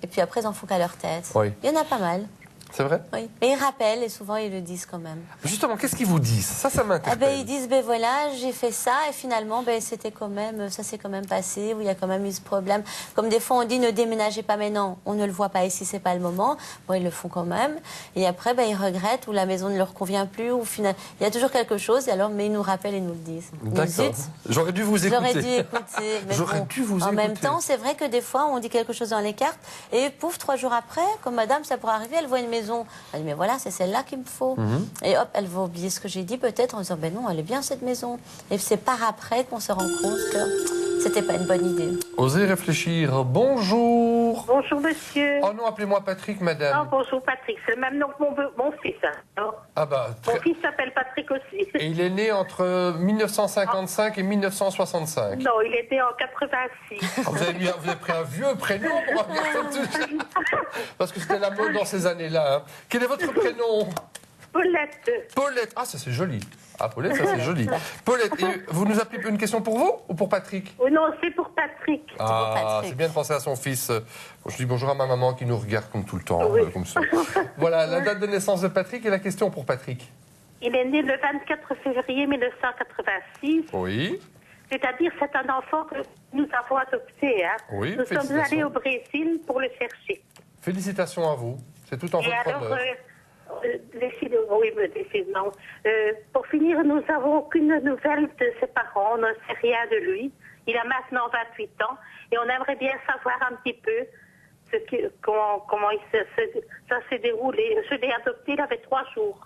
Et puis après, ils en font qu'à leur tête. Oui. Il y en a pas mal. c'est vrai. Oui. Mais ils rappellent et souvent ils le disent quand même. Justement, qu'est-ce qu'ils vous disent? Ça Eh m'interpelle. ben, ils disent, ben voilà, j'ai fait ça et finalement, ben, c'était quand même, ça s'est quand même passé, ou il y a quand même eu ce problème. Comme des fois on dit, ne déménagez pas maintenant, on ne le voit pas ici, c'est pas le moment. Bon, ils le font quand même. Et après, ben, ils regrettent, ou la maison ne leur convient plus, ou finalement, il y a toujours quelque chose, et alors, mais ils nous rappellent et nous le disent. D'accord. Zut, J'aurais dû vous écouter. j'aurais dû écouter. Mais J'aurais bon, dû vous en écouter. même temps, c'est vrai que des fois, on dit quelque chose dans les cartes, et pouf, 3 jours après, comme madame, ça pourrait arriver, elle voit une maison. Elle dit, mais voilà, c'est celle-là qu'il me faut. Mhm. Et hop, elle va oublier ce que j'ai dit peut-être en disant, ben non, elle est bien cette maison. Et c'est par après qu'on se rend compte que c'était pas une bonne idée. Osez réfléchir. Bonjour. Bonjour monsieur. Oh non, appelez-moi Patrick, Non, madame. bonjour Patrick, c'est le même nom que mon fils. Hein. Alors, Ah bah, mon très... fils s'appelle Patrick aussi. Et il est né entre 1955 et 1965. Non, il était en 86. Ah, vous avez pris un vieux prénom pour regarder parce que c'était la mode dans ces années-là. Hein. Quel est votre prénom? Paulette. Paulette. Ah, ça c'est joli. Ah, Paulette, ça c'est joli. Paulette, et vous nous appelez une question pour vous ou pour Patrick? Oh non, c'est pour Patrick. Ah, Patrick. c'est bien de penser à son fils. Je dis bonjour à ma maman qui nous regarde comme tout le temps. Oui. Comme ça. Voilà, la date de naissance de Patrick et la question pour Patrick. Il est né le 24 février 1986. Oui. C'est-à-dire, c'est un enfant que nous avons adopté. Hein. Oui, Nous sommes félicitations. allés au Brésil pour le chercher. Félicitations à vous. C'est tout en Et votre alors, honneur. oui, mais décidément. Pour finir, nous n'avons aucune nouvelle de ses parents. On ne sait rien de lui. Il a maintenant 28 ans et on aimerait bien savoir un petit peu comment ça s'est déroulé. Je l'ai adopté, il avait 3 jours.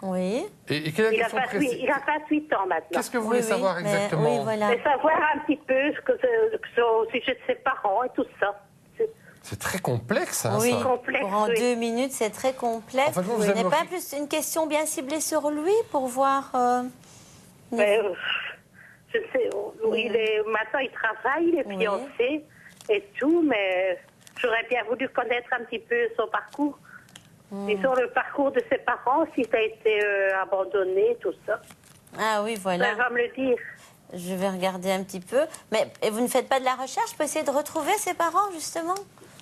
Oui. Et quelle est la question précise? Il a 28 ans maintenant. Qu'est-ce que vous voulez savoir mais- exactement? Oui, voilà. Et savoir un petit peu au sujet de ses parents et tout ça. C'est très complexe, hein, Oui, ça. complexe, pour en oui. 2 minutes, c'est très complexe. En fait, vous Ce n'est aimeriez- pas plus une question bien ciblée sur lui pour voir. Mais, je sais, maintenant il travaille, il est Oui. fiancé et tout, mais j'aurais bien voulu connaître un petit peu son parcours. Disons le parcours de ses parents, si ça a été abandonné, tout ça. Ah oui, voilà. Elle va me le dire. Je vais regarder un petit peu. Mais et vous ne faites pas de la recherche pour essayer de retrouver ses parents, justement?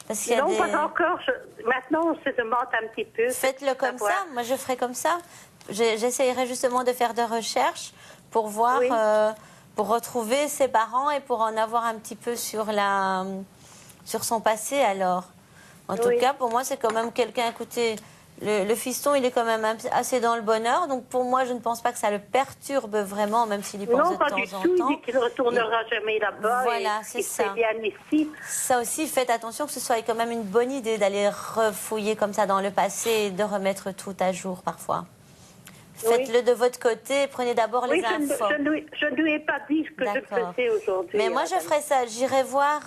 Parce qu'il y a Non, des... pas encore. Maintenant, on se demande un petit peu. Faites-le comme savoir. ça. Moi, je ferai comme ça. J'essayerai justement de faire des recherches pour voir, Oui. pour retrouver ses parents et pour en avoir un petit peu sur son passé, alors. En tout cas, pour moi, c'est quand même quelqu'un, écoutez, le fiston, il est quand même assez dans le bonheur. Donc, pour moi, je ne pense pas que ça le perturbe vraiment, même s'il y pense Non, de pas temps du en tout. temps. Il dit qu'il ne retournera jamais là-bas. Voilà, et c'est il ça. fait bien ici. Ça aussi, faites attention que ce soit quand même une bonne idée d'aller refouiller comme ça dans le passé et de remettre tout à jour parfois. Faites-le de votre côté, prenez d'abord les infos. Je ne lui ai pas dit ce que je faisais aujourd'hui. Mais moi, je ferai ça. J'irai voir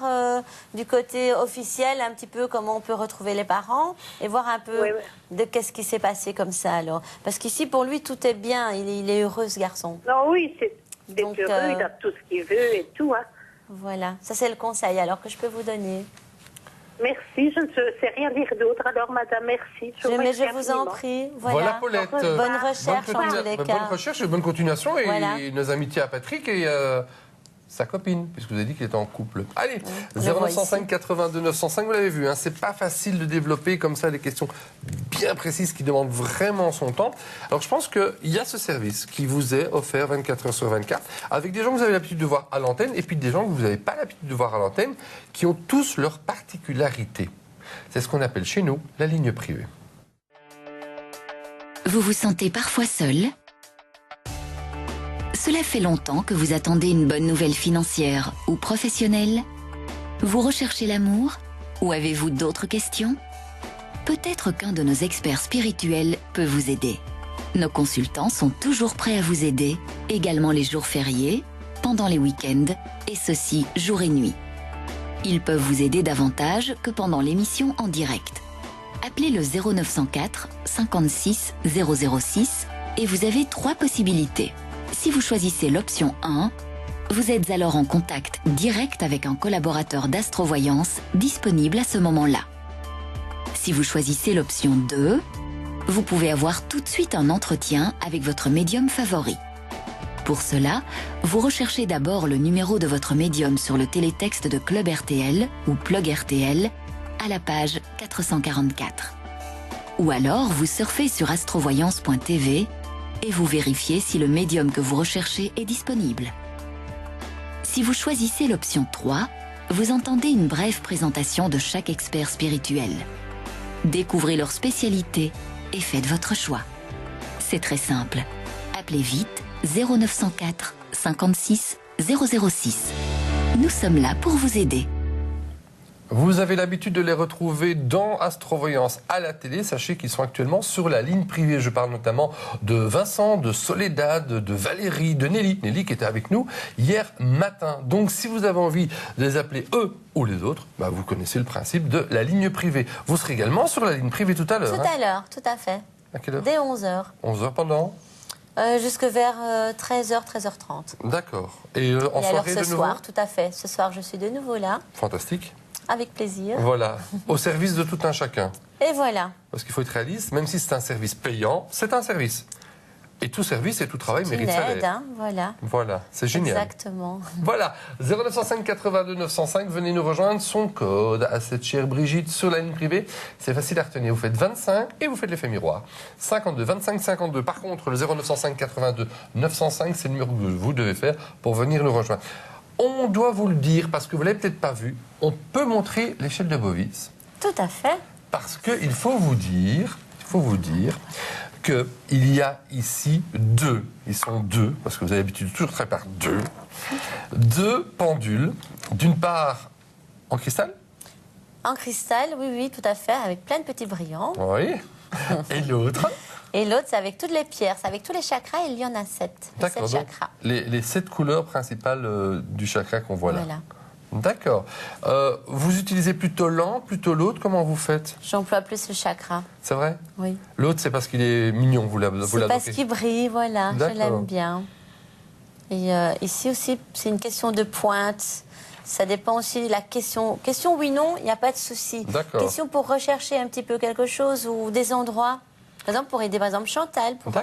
du côté officiel un petit peu comment on peut retrouver les parents et voir un peu de qu'est-ce qui s'est passé comme ça alors. Parce qu'ici, pour lui, tout est bien. Il est heureux, ce garçon. Non, oui, c'est heureux. Il a tout ce qu'il veut et tout. Hein. Voilà. Ça, c'est le conseil alors que je peux vous donner. Merci, je ne sais rien dire d'autre. Alors, madame, merci. Mais je vous en prie. Voilà, Paulette. Bonne recherche en tous les cas. Bonne recherche et bonne continuation. Et nos amitiés à Patrick et sa copine, puisque vous avez dit qu'il était en couple. Allez, 0905 82 905, vous l'avez vu, hein, c'est pas facile de développer comme ça des questions bien précises qui demandent vraiment son temps. Alors je pense qu'il y a ce service qui vous est offert 24 heures sur 24, avec des gens que vous avez l'habitude de voir à l'antenne, et puis des gens que vous n'avez pas l'habitude de voir à l'antenne, qui ont tous leurs particularités. C'est ce qu'on appelle chez nous la ligne privée. Vous vous sentez parfois seul ? Cela fait longtemps que vous attendez une bonne nouvelle financière ou professionnelle ? Vous recherchez l'amour ? Ou avez-vous d'autres questions ? Peut-être qu'un de nos experts spirituels peut vous aider. Nos consultants sont toujours prêts à vous aider, également les jours fériés, pendant les week-ends, et ceci jour et nuit. Ils peuvent vous aider davantage que pendant l'émission en direct. Appelez le 0904 56 006 et vous avez 3 possibilités. Si vous choisissez l'option 1, vous êtes alors en contact direct avec un collaborateur d'astrovoyance disponible à ce moment-là. Si vous choisissez l'option 2, vous pouvez avoir tout de suite un entretien avec votre médium favori. Pour cela, vous recherchez d'abord le numéro de votre médium sur le télétexte de Club RTL ou Plug RTL à la page 444. Ou alors, vous surfez sur astrovoyance.tv et vous vérifiez si le médium que vous recherchez est disponible. Si vous choisissez l'option 3, vous entendez une brève présentation de chaque expert spirituel. Découvrez leur spécialité et faites votre choix. C'est très simple. Appelez vite 0904 56 006. Nous sommes là pour vous aider. Vous avez l'habitude de les retrouver dans Astrovoyance à la télé. Sachez qu'ils sont actuellement sur la ligne privée. Je parle notamment de Vincent, de Soledad, de Valérie, de Nelly. Nelly qui était avec nous hier matin. Donc si vous avez envie de les appeler eux ou les autres, bah, vous connaissez le principe de la ligne privée. Vous serez également sur la ligne privée tout à l'heure. Tout à l'heure, tout à fait. À quelle heure ? Dès 11h. 11h pendant jusque vers 13h, 13h30. D'accord. Et en alors soirée ce de nouveau ? soir, tout à fait. Ce soir, je suis de nouveau là. Fantastique. Avec plaisir. Voilà, au service de tout un chacun. Et voilà. Parce qu'il faut être réaliste, même si c'est un service payant, c'est un service. Et tout service et tout travail mérite salaire. Hein, voilà. Voilà, c'est génial. Exactement. Voilà, 0905 82 905, venez nous rejoindre. Son code à cette chère Brigitte sur la ligne privée, c'est facile à retenir. Vous faites 25 et vous faites l'effet miroir. 52, 25, 52. Par contre, le 0905 82 905, c'est le numéro que vous devez faire pour venir nous rejoindre. On doit vous le dire, parce que vous ne l'avez peut-être pas vu, on peut montrer l'échelle de Bovis. Tout à fait. Parce qu'il faut vous dire qu'il y a ici ils sont deux, parce que vous avez l'habitude de toujours travailler par deux pendules, d'une part en cristal. En cristal, oui, tout à fait, avec plein de petits brillants. Oui. Et l'autre. Et l'autre, c'est avec toutes les pierres, c'est avec tous les chakras, il y en a 7. D'accord, donc les 7 couleurs principales du chakra qu'on voit là. Voilà. D'accord. Vous utilisez plutôt l'un, plutôt l'autre, comment vous faites ? J'emploie plus le chakra. C'est vrai ? Oui. L'autre, c'est parce qu'il est mignon, vous l'avez. C'est parce qu'il brille, voilà, je l'aime bien. Et ici aussi, c'est une question de pointe. Ça dépend aussi de la question. Question oui, non, il n'y a pas de souci. D'accord. Question pour rechercher un petit peu quelque chose ou des endroits. Par exemple, pour aider par exemple Chantal, pour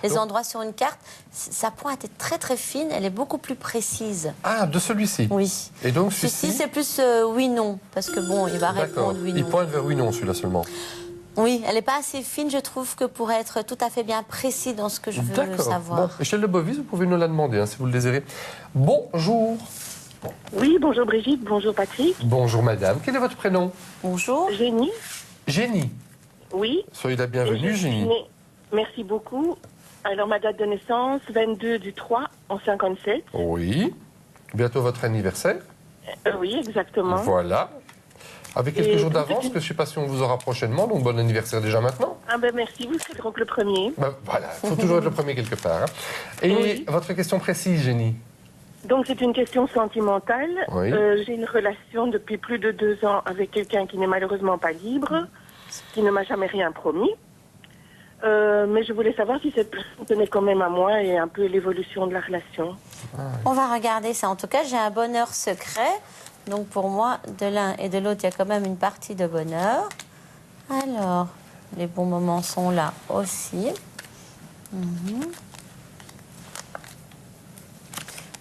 les endroits sur une carte, sa pointe est très très fine, elle est beaucoup plus précise. Ah, de celui-ci ? Oui. Et donc celui-ci, c'est plus oui-non, parce que bon, il va répondre oui-non. Il pointe vers oui-non, celui-là seulement. Oui, elle n'est pas assez fine, je trouve, que pour être tout à fait bien précis dans ce que je veux savoir. Bon, échelle de Bovis, vous pouvez nous la demander, hein, si vous le désirez. Bonjour. Oui, bonjour Brigitte, bonjour Patrick. Bonjour madame, quel est votre prénom? Bonjour. Génie. Génie. Oui. Soyez la bienvenue, Génie. Merci beaucoup. Alors, ma date de naissance, 22/3 en 57. Oui. Bientôt votre anniversaire. Oui, exactement. Voilà. Avec quelques jours d'avance, que je ne sais pas si on vous aura prochainement, donc bon anniversaire déjà maintenant. Ah ben merci, vous serez donc le premier. Ben, voilà, il faut toujours être le premier quelque part. Hein. Et Oui. votre question précise, Génie? Donc, c'est une question sentimentale. Oui. J'ai une relation depuis plus de 2 ans avec quelqu'un qui n'est malheureusement pas libre, qui ne m'a jamais rien promis. Mais je voulais savoir si cette personne tenait quand même à moi et un peu l'évolution de la relation. On va regarder ça. En tout cas, j'ai un bonheur secret. Donc pour moi, de l'un et de l'autre, il y a quand même une partie de bonheur. Alors, les bons moments sont là aussi.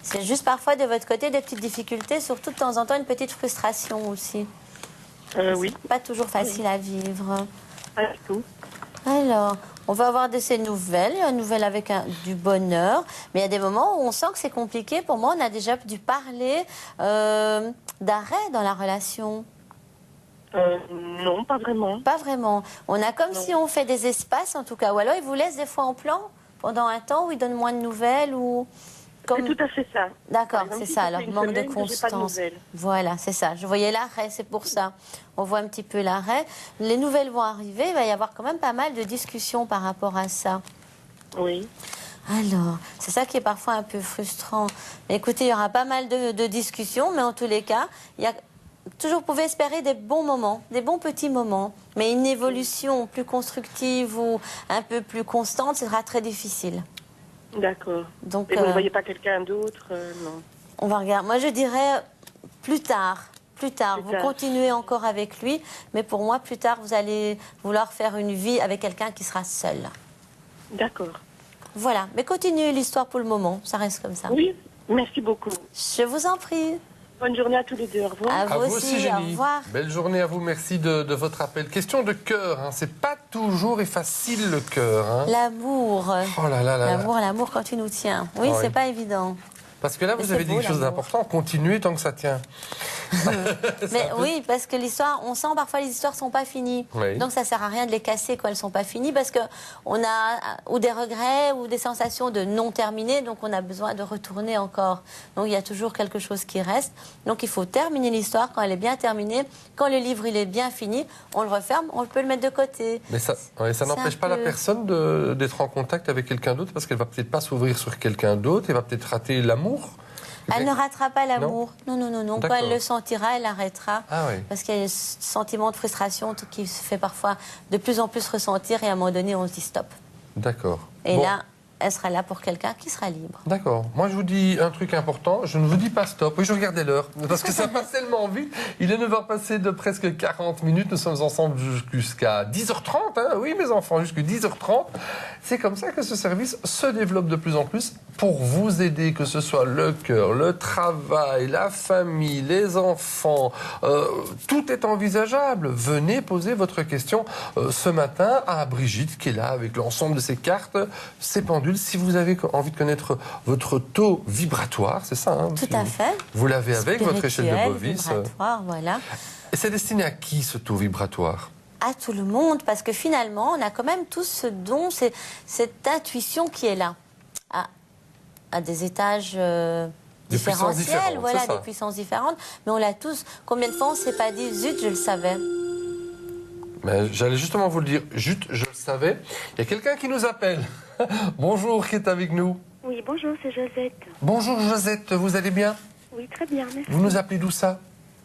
C'est juste parfois de votre côté des petites difficultés, surtout de temps en temps une petite frustration aussi. Oui, Pas toujours facile à vivre. pas du tout. Alors, on va avoir de ces nouvelles, une nouvelle avec du bonheur, mais il y a des moments où on sent que c'est compliqué. Pour moi, on a déjà dû parler d'arrêt dans la relation. Non, pas vraiment. Pas vraiment. On a comme si on fait des espaces, en tout cas. Ou alors, il vous laisse des fois en plan pendant un temps où il donne moins de nouvelles ou... C'est tout à fait ça. D'accord, Par exemple, c'est si ça. ça Alors, fait une manque de semaine que j'ai pas de constance. nouvelles. Voilà, c'est ça. Je voyais l'arrêt, c'est pour ça. On voit un petit peu l'arrêt. Les nouvelles vont arriver. Il va y avoir quand même pas mal de discussions par rapport à ça. Oui. Alors, c'est ça qui est parfois un peu frustrant. Mais écoutez, il y aura pas mal de discussions, mais en tous les cas, il y a toujours, vous pouvez espérer des bons moments, des bons petits moments. Mais une évolution plus constructive ou un peu plus constante, ce sera très difficile. D'accord. Donc, Et vous ne voyez pas quelqu'un d'autre non. on va regarder. Moi, je dirais plus tard. Plus tard. Vous tard. continuez encore avec lui, mais pour moi, plus tard, vous allez vouloir faire une vie avec quelqu'un qui sera seul. D'accord. Voilà. Mais continuez l'histoire pour le moment. Ça reste comme ça. Oui, merci beaucoup. Je vous en prie. Bonne journée à tous les deux. Au revoir. À À vous vous aussi. aussi, Au Génie. revoir. Belle journée à vous, merci de votre appel. Question de cœur, hein. C'est pas toujours et facile le cœur. Hein. L'amour. Oh là là là là. L'amour quand tu nous tiens. Oui, Ah oui. c'est pas évident. Parce que là, Mais vous c'est avez dit beau, quelque chose l'amour. d'important. Continuez tant que ça tient. Mais oui, parce que l'histoire, on sent parfois les histoires sont pas finies. Oui. Donc ça sert à rien de les casser quand elles sont pas finies parce que on a ou des regrets ou des sensations de non terminées, donc on a besoin de retourner encore. Donc il y a toujours quelque chose qui reste. Donc il faut terminer l'histoire quand elle est bien terminée. Quand le livre il est bien fini, on le referme, on peut le mettre de côté. Mais ça, ouais, ça C'est n'empêche un pas la peu- personne d'être en contact avec quelqu'un d'autre parce qu'elle va peut-être pas s'ouvrir sur quelqu'un d'autre, elle va peut-être rater l'amour. Elle ne ratera pas l'amour. Non, non, non, non. Quand D'accord. elle le sentira, elle arrêtera. Ah oui. Parce qu'il y a ce sentiment de frustration qui se fait parfois de plus en plus ressentir et à un moment donné, on se dit stop. D'accord. Et Bon. là, elle sera là pour quelqu'un qui sera libre. D'accord. Moi, je vous dis un truc important. Je ne vous dis pas stop. Oui, je regardais l'heure. Parce que ça passe tellement vite. Il est 9h passé de presque 40 minutes. Nous sommes ensemble jusqu'à 10h30. Hein. Oui, mes enfants, jusqu'à 10h30. C'est comme ça que ce service se développe de plus en plus pour vous aider, que ce soit le cœur, le travail, la famille, les enfants. Tout est envisageable. Venez poser votre question ce matin à Brigitte qui est là avec l'ensemble de ses cartes, ses pendules. Si vous avez envie de connaître votre taux vibratoire, c'est ça, hein, Tout si à vous- fait. Vous l'avez avec votre échelle de Spirituel, Bovis. vibratoire, voilà. Et c'est destiné à qui ce taux vibratoire? À tout le monde, parce que finalement, on a quand même tous ce don, cette intuition qui est là, à des étages Des puissances différentiels, différentes, voilà, c'est ça. des puissances différentes. Mais on l'a tous. Combien de fois on s'est pas dit, zut, je le savais. Mais j'allais justement vous le dire, juste, je le savais. Il y a quelqu'un qui nous appelle. Bonjour, qui est avec nous? Oui, bonjour, c'est Josette. Bonjour Josette, vous allez bien? Oui, très bien, merci. Vous nous appelez d'où ça?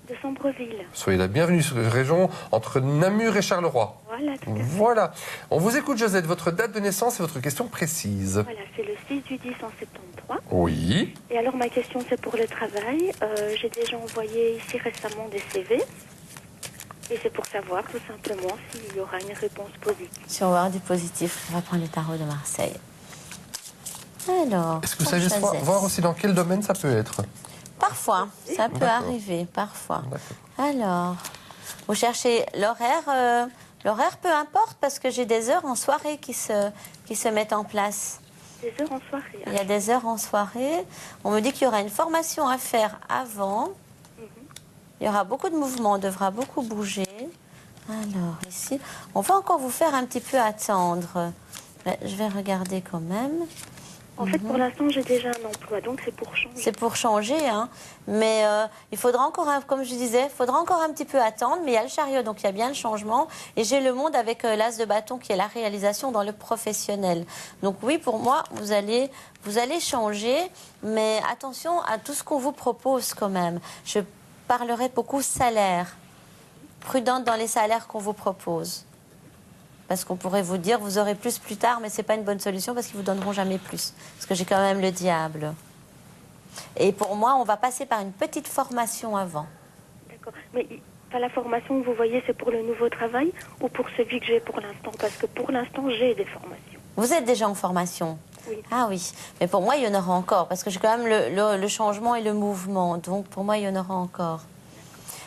De Sombreville. Soyez la bienvenue sur la région entre Namur et Charleroi. Voilà, tout à fait. Voilà. On vous écoute Josette, votre date de naissance et votre question précise. Voilà, c'est le 6/10 en 73. Oui. Et alors, ma question, c'est pour le travail. J'ai déjà envoyé ici récemment des CV. Et c'est pour savoir, tout simplement, s'il y aura une réponse positive. Si on va avoir du positif, on va prendre le tarot de Marseille. Alors, Est-ce que vous pour savez Josette. voir aussi dans quel domaine ça peut être? Parfois, ça peut D'accord. arriver, parfois. D'accord. Alors, vous cherchez l'horaire peu importe, parce que j'ai des heures en soirée qui se mettent en place. Des heures en soirée. Il y a des heures en soirée. On me dit qu'il y aura une formation à faire avant. Il y aura beaucoup de mouvements, on devra beaucoup bouger. Alors, ici, on va encore vous faire un petit peu attendre. Mais je vais regarder quand même. En fait, pour l'instant, j'ai déjà un emploi, donc c'est pour changer. C'est pour changer, hein. Mais il faudra encore, comme je disais, il faudra encore un petit peu attendre. Mais il y a le chariot, donc il y a bien le changement. Et j'ai le monde avec l'as de bâton qui est la réalisation dans le professionnel. Donc oui, pour moi, vous allez changer. Mais attention à tout ce qu'on vous propose quand même. Je parlerai beaucoup salaire. Prudente dans les salaires qu'on vous propose. Parce qu'on pourrait vous dire, vous aurez plus tard, mais ce n'est pas une bonne solution parce qu'ils ne vous donneront jamais plus. Parce que j'ai quand même le diable. Et pour moi, on va passer par une petite formation avant. D'accord. Mais la formation que vous voyez, c'est pour le nouveau travail ou pour celui que j'ai pour l'instant? Parce que pour l'instant, j'ai des formations. Vous êtes déjà en formation? Oui. Ah oui. Mais pour moi, il y en aura encore. Parce que j'ai quand même le changement et le mouvement. Donc pour moi, il y en aura encore.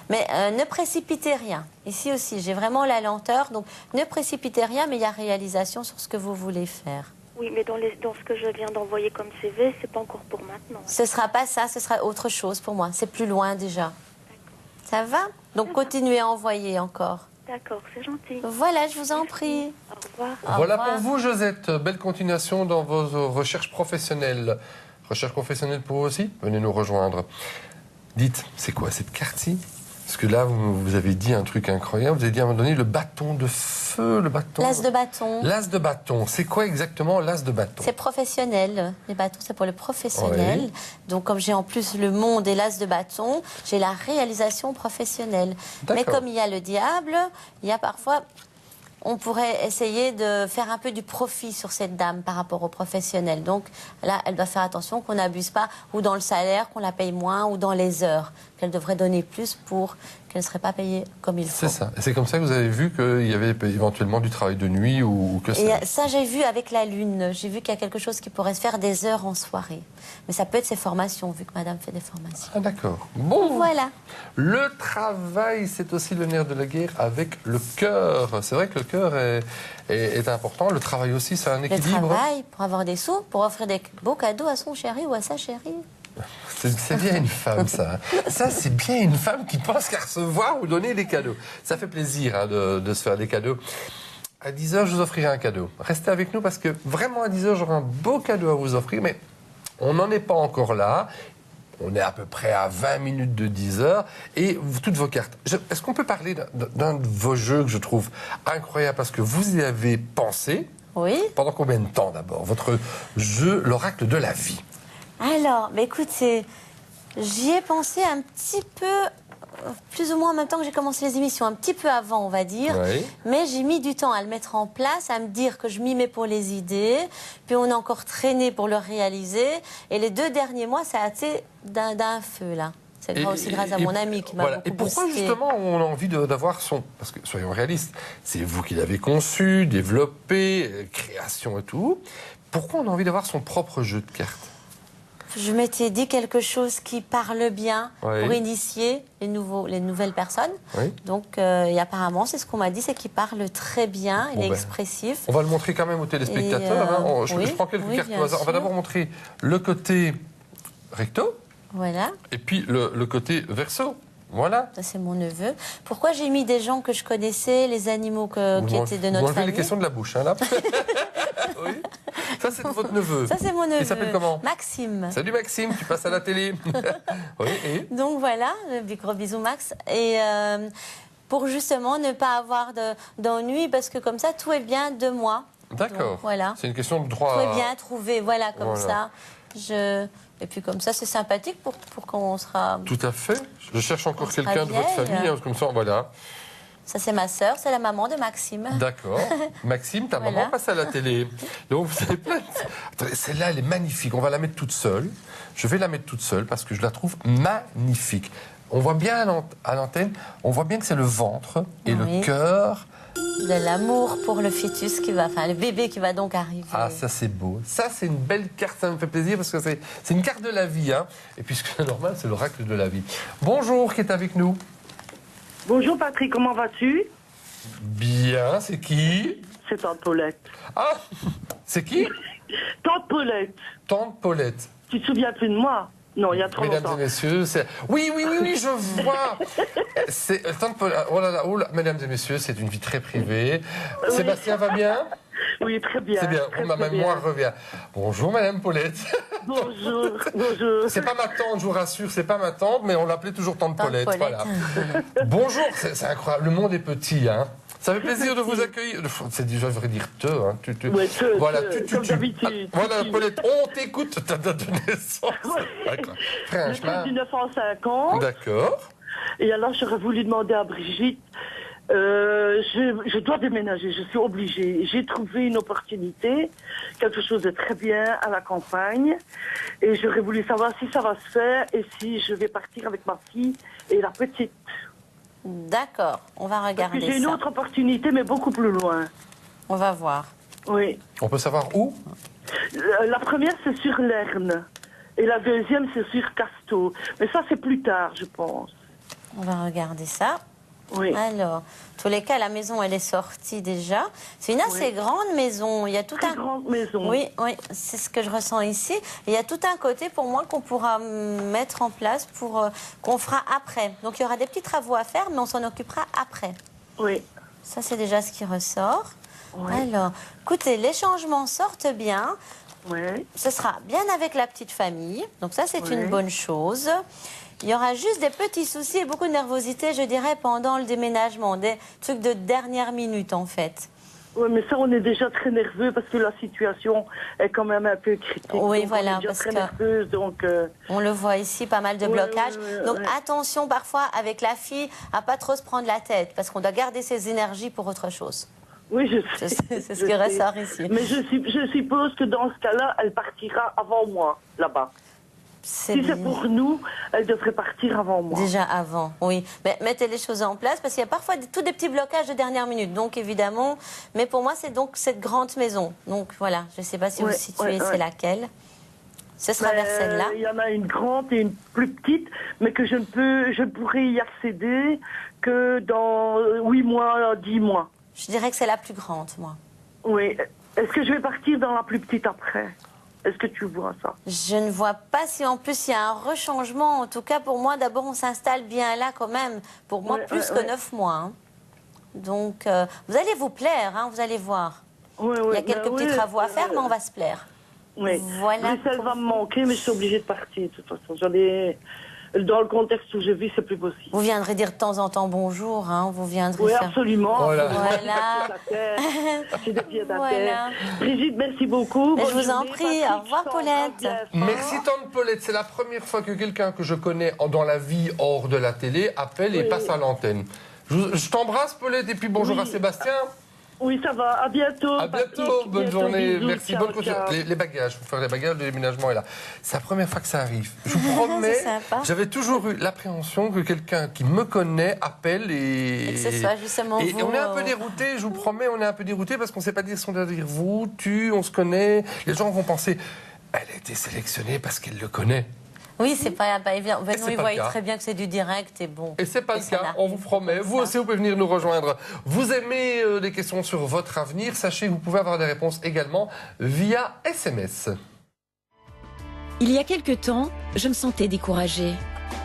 Mais ne précipitez rien. Ici aussi, j'ai vraiment la lenteur. Donc, ne précipitez rien, mais il y a réalisation sur ce que vous voulez faire. Oui, mais dans ce que je viens d'envoyer comme CV, c'est pas encore pour maintenant. Ce ne sera pas ça, ce sera autre chose pour moi. C'est plus loin déjà. Ça va? Donc, continuez à envoyer encore. D'accord, c'est gentil. Voilà, je vous en prie. Au revoir. Voilà pour vous, Josette. Belle continuation dans vos recherches professionnelles. Recherches professionnelles pour vous aussi? Venez nous rejoindre. Dites, c'est quoi cette carte-ci? Parce que là, vous avez dit un truc incroyable. Vous avez dit à un moment donné le bâton de feu, le bâton. L'as de bâton. L'as de bâton. C'est quoi exactement l'as de bâton? C'est professionnel. Les bâtons, c'est pour le professionnel. Oui. Donc, comme j'ai en plus le monde et l'as de bâton, j'ai la réalisation professionnelle. Mais D'accord. comme il y a le diable, il y a parfois... On pourrait essayer de faire un peu du profit sur cette dame par rapport au professionnel. Donc là, elle doit faire attention qu'on n'abuse pas ou dans le salaire, qu'on la paye moins, ou dans les heures, qu'elle devrait donner plus pour qu'elle ne serait pas payée comme il faut. C'est ça. Et c'est comme ça que vous avez vu qu'il y avait éventuellement du travail de nuit ou que Et ça. ça, j'ai vu avec la lune. J'ai vu qu'il y a quelque chose qui pourrait se faire des heures en soirée. Mais ça peut être ses formations, vu que madame fait des formations. Ah d'accord. Bon. Voilà. Le travail, c'est aussi le nerf de la guerre avec le cœur. C'est vrai que le cœur est important. Le travail aussi, c'est un Le équilibre. travail, pour avoir des sous, pour offrir des beaux cadeaux à son chéri ou à sa chérie. C'est bien une femme, ça. Ça, c'est bien une femme qui pense qu'à recevoir ou donner des cadeaux. Ça fait plaisir hein, de se faire des cadeaux. À 10h, je vous offrirai un cadeau. Restez avec nous parce que vraiment à 10h, j'aurai un beau cadeau à vous offrir. Mais on n'en est pas encore là. On est à peu près à 20 minutes de 10h. Et toutes vos cartes. Est-ce qu'on peut parler d'un de vos jeux que je trouve incroyable parce que vous y avez pensé? Oui. Pendant combien de temps d'abord? Votre jeu, l'oracle de la vie. Alors, bah écoute, j'y ai pensé un petit peu, plus ou moins en même temps que j'ai commencé les émissions, un petit peu avant, on va dire. Oui. Mais j'ai mis du temps à le mettre en place, à me dire que je m'y mets pour les idées. Puis on a encore traîné pour le réaliser. Et les 2 derniers mois, ça a été d'un feu, là. C'est aussi grâce à mon ami qui m'a voilà. beaucoup Et pourquoi boosté. justement on a envie d'avoir son... Parce que soyons réalistes, c'est vous qui l'avez conçu, développé, création et tout. Pourquoi on a envie d'avoir son propre jeu de cartes? Je m'étais dit quelque chose qui parle bien Oui. pour initier les nouvelles personnes. Oui. Donc, et apparemment, c'est ce qu'on m'a dit, c'est qu'il parle très bien, il Bon est ben, expressif. On va le montrer quand même aux téléspectateurs. Et, hein. Je oui, prends quelques oui, cartes bien au hasard. On va sûr. d'abord montrer le côté recto Voilà, et puis le côté verso. Voilà. ça c'est mon neveu. Pourquoi j'ai mis des gens que je connaissais, les animaux qui étaient de Vous notre enlevez famille? les questions de la bouche, hein, là. Oui. Ça, c'est de votre neveu. Ça c'est mon neveu. Il s'appelle comment? Maxime. Salut Maxime, tu passes à la télé. Oui, et Donc voilà, gros bisous Max. Et pour justement ne pas avoir d'ennui, parce que comme ça, tout est bien de moi. D'accord. Donc, voilà. C'est une question de droit. Tout est bien trouvé, voilà, comme Voilà. ça. Et puis comme ça, c'est sympathique pour quand on sera... Tout à fait. Je cherche encore On sera quelqu'un de votre vieille. famille, hein, comme ça, voilà. Ça, c'est ma sœur, c'est la maman de Maxime. D'accord. Maxime, ta Voilà. maman passe à la télé. Donc, vous avez plein de... Attendez, celle-là, elle est magnifique. On va la mettre toute seule. Je vais la mettre toute seule parce que je la trouve magnifique. On voit bien à l'antenne, on voit bien que c'est le ventre et Oui. le cœur. De l'amour pour le fœtus le bébé qui va donc arriver. Ah, ça c'est beau. Ça c'est une belle carte, ça me fait plaisir parce que c'est une carte de la vie. Hein. Et puisque c'est normal, c'est l'oracle de la vie. Bonjour, qui est avec nous? Bonjour Patrick, comment vas-tu? Bien, c'est qui? C'est Tante Paulette. Ah, c'est qui? Tante Paulette. Tante Paulette. Tu te souviens plus de moi? Non, il y a trop Mesdames longtemps. et messieurs, c'est... Oui, je vois. C'est Tante Paulette. Oh là, mesdames et messieurs, c'est une vie très privée. Oui. Sébastien va bien? Oui, très bien. C'est bien, très, ma très mémoire bien. revient. Bonjour Madame Paulette. Bonjour, bonjour. C'est pas ma tante, je vous rassure, c'est pas ma tante, mais on l'appelait toujours Tante Tante Paulette. Paulette. Voilà. Bonjour, c'est incroyable, le monde est petit, hein. Ça fait plaisir de vous accueillir. C'est déjà, je devrais dire te, hein. Ouais, te, voilà, comme d'habitude. Voilà, Paulette, on t'écoute, ta date de naissance. D'accord. Le Franchement. 1950. D'accord. Et alors, j'aurais voulu demander à Brigitte, je dois déménager, je suis obligée. J'ai trouvé une opportunité, quelque chose de très bien à la campagne. Et j'aurais voulu savoir si ça va se faire et si je vais partir avec ma fille et la petite. D'accord, on va Parce que regarder j'ai une ça. autre opportunité, mais beaucoup plus loin. On va voir. Oui. On peut savoir où? La première, c'est sur Lerne. Et la deuxième, c'est sur Casto. Mais ça, c'est plus tard, je pense. On va regarder ça. Oui. Alors, en tous les cas, la maison, elle est sortie déjà. C'est une assez grande maison. Il y a tout Très un... grande maison. Oui, c'est ce que je ressens ici. Il y a tout un côté pour moi qu'on pourra mettre en place pour qu'on fera après. Donc il y aura des petits travaux à faire, mais on s'en occupera après. Oui. Ça, c'est déjà ce qui ressort. Oui. Alors, écoutez, les changements sortent bien. Oui. Ce sera bien avec la petite famille. Donc ça, c'est Oui. une bonne chose. Il y aura juste des petits soucis et beaucoup de nervosité, je dirais, pendant le déménagement. Des trucs de dernière minute, en fait. Oui, mais ça, on est déjà très nerveux parce que la situation est quand même un peu critique. Oui, Donc, voilà, on est déjà parce très que- nerveuse, donc... On le voit ici, pas mal de Ouais, blocages. ouais, ouais, Donc ouais. attention parfois avec la fille à pas trop se prendre la tête parce qu'on doit garder ses énergies pour autre chose. Oui, je sais. C'est ce je qui sais. ressort ici. Mais je suppose que dans ce cas-là, elle partira avant moi, là-bas. Si c'est pour nous, elle devrait partir avant moi. Déjà avant, oui. Mais mettez les choses en place parce qu'il y a parfois tous des petits blocages de dernière minute. Donc évidemment, mais pour moi c'est donc cette grande maison. Donc voilà, je ne sais pas si vous Ouais, situez, ouais, c'est ouais. laquelle. Ce sera vers celle-là. Il y en a une grande et une plus petite, mais que je ne pourrai y accéder que dans 8 mois, 10 mois. Je dirais que c'est la plus grande, moi. Oui. Est-ce que je vais partir dans la plus petite après? Est-ce que tu vois ça? Je ne vois pas si en plus il y a un rechangement. En tout cas, pour moi, d'abord, on s'installe bien là quand même. Pour moi, Ouais, plus ouais, que 9 mois. hein. Donc, vous allez vous plaire, hein, vous allez voir. Oui, Il y a quelques petits travaux à faire, mais on va se plaire. Oui. Voilà Bruxelles pour- va me manquer, mais je suis obligée de partir de toute façon. Dans le contexte où je vis, c'est plus possible. Vous viendrez dire de temps en temps bonjour, hein, vous viendrez Oui, faire... absolument. Voilà. Voilà. C'est des pieds à terre. Voilà. Brigitte, merci beaucoup. Mais je Bonne vous en journée. prie. Patrick, Au revoir, je t'embrasse Paulette. bien fort. Merci Tante Paulette, c'est la première fois que quelqu'un que je connais dans la vie hors de la télé appelle et Oui. passe à l'antenne. Je t'embrasse Paulette et puis bonjour Oui. à Sébastien. Oui, ça va. À bientôt. À bientôt, Patrick. bonne Bientôt, journée, bisous. merci, Ciao, bonne continuation. ciao. Les bagages, pour faire les bagages, le déménagement est là. C'est la première fois que ça arrive. Je vous promets, C'est sympa. j'avais toujours eu l'appréhension que quelqu'un qui me connaît appelle et... Et que ce soit justement et vous, on est un peu dérouté, je vous promets, on est un peu dérouté parce qu'on ne sait pas dire ce qu'on doit dire vous, tu, on se connaît. Les gens vont penser, elle a été sélectionnée parce qu'elle le connaît. Oui, c'est pas évident. Ben, Et nous, c'est ils pas le voient cas. très bien que c'est du direct et bon. Et c'est pas Et le ça cas, n'arrive on vous promet. pas Vous ça. aussi, vous pouvez venir nous rejoindre. Vous aimez des questions sur votre avenir, sachez que vous pouvez avoir des réponses également via SMS. Il y a quelque temps, je me sentais découragée.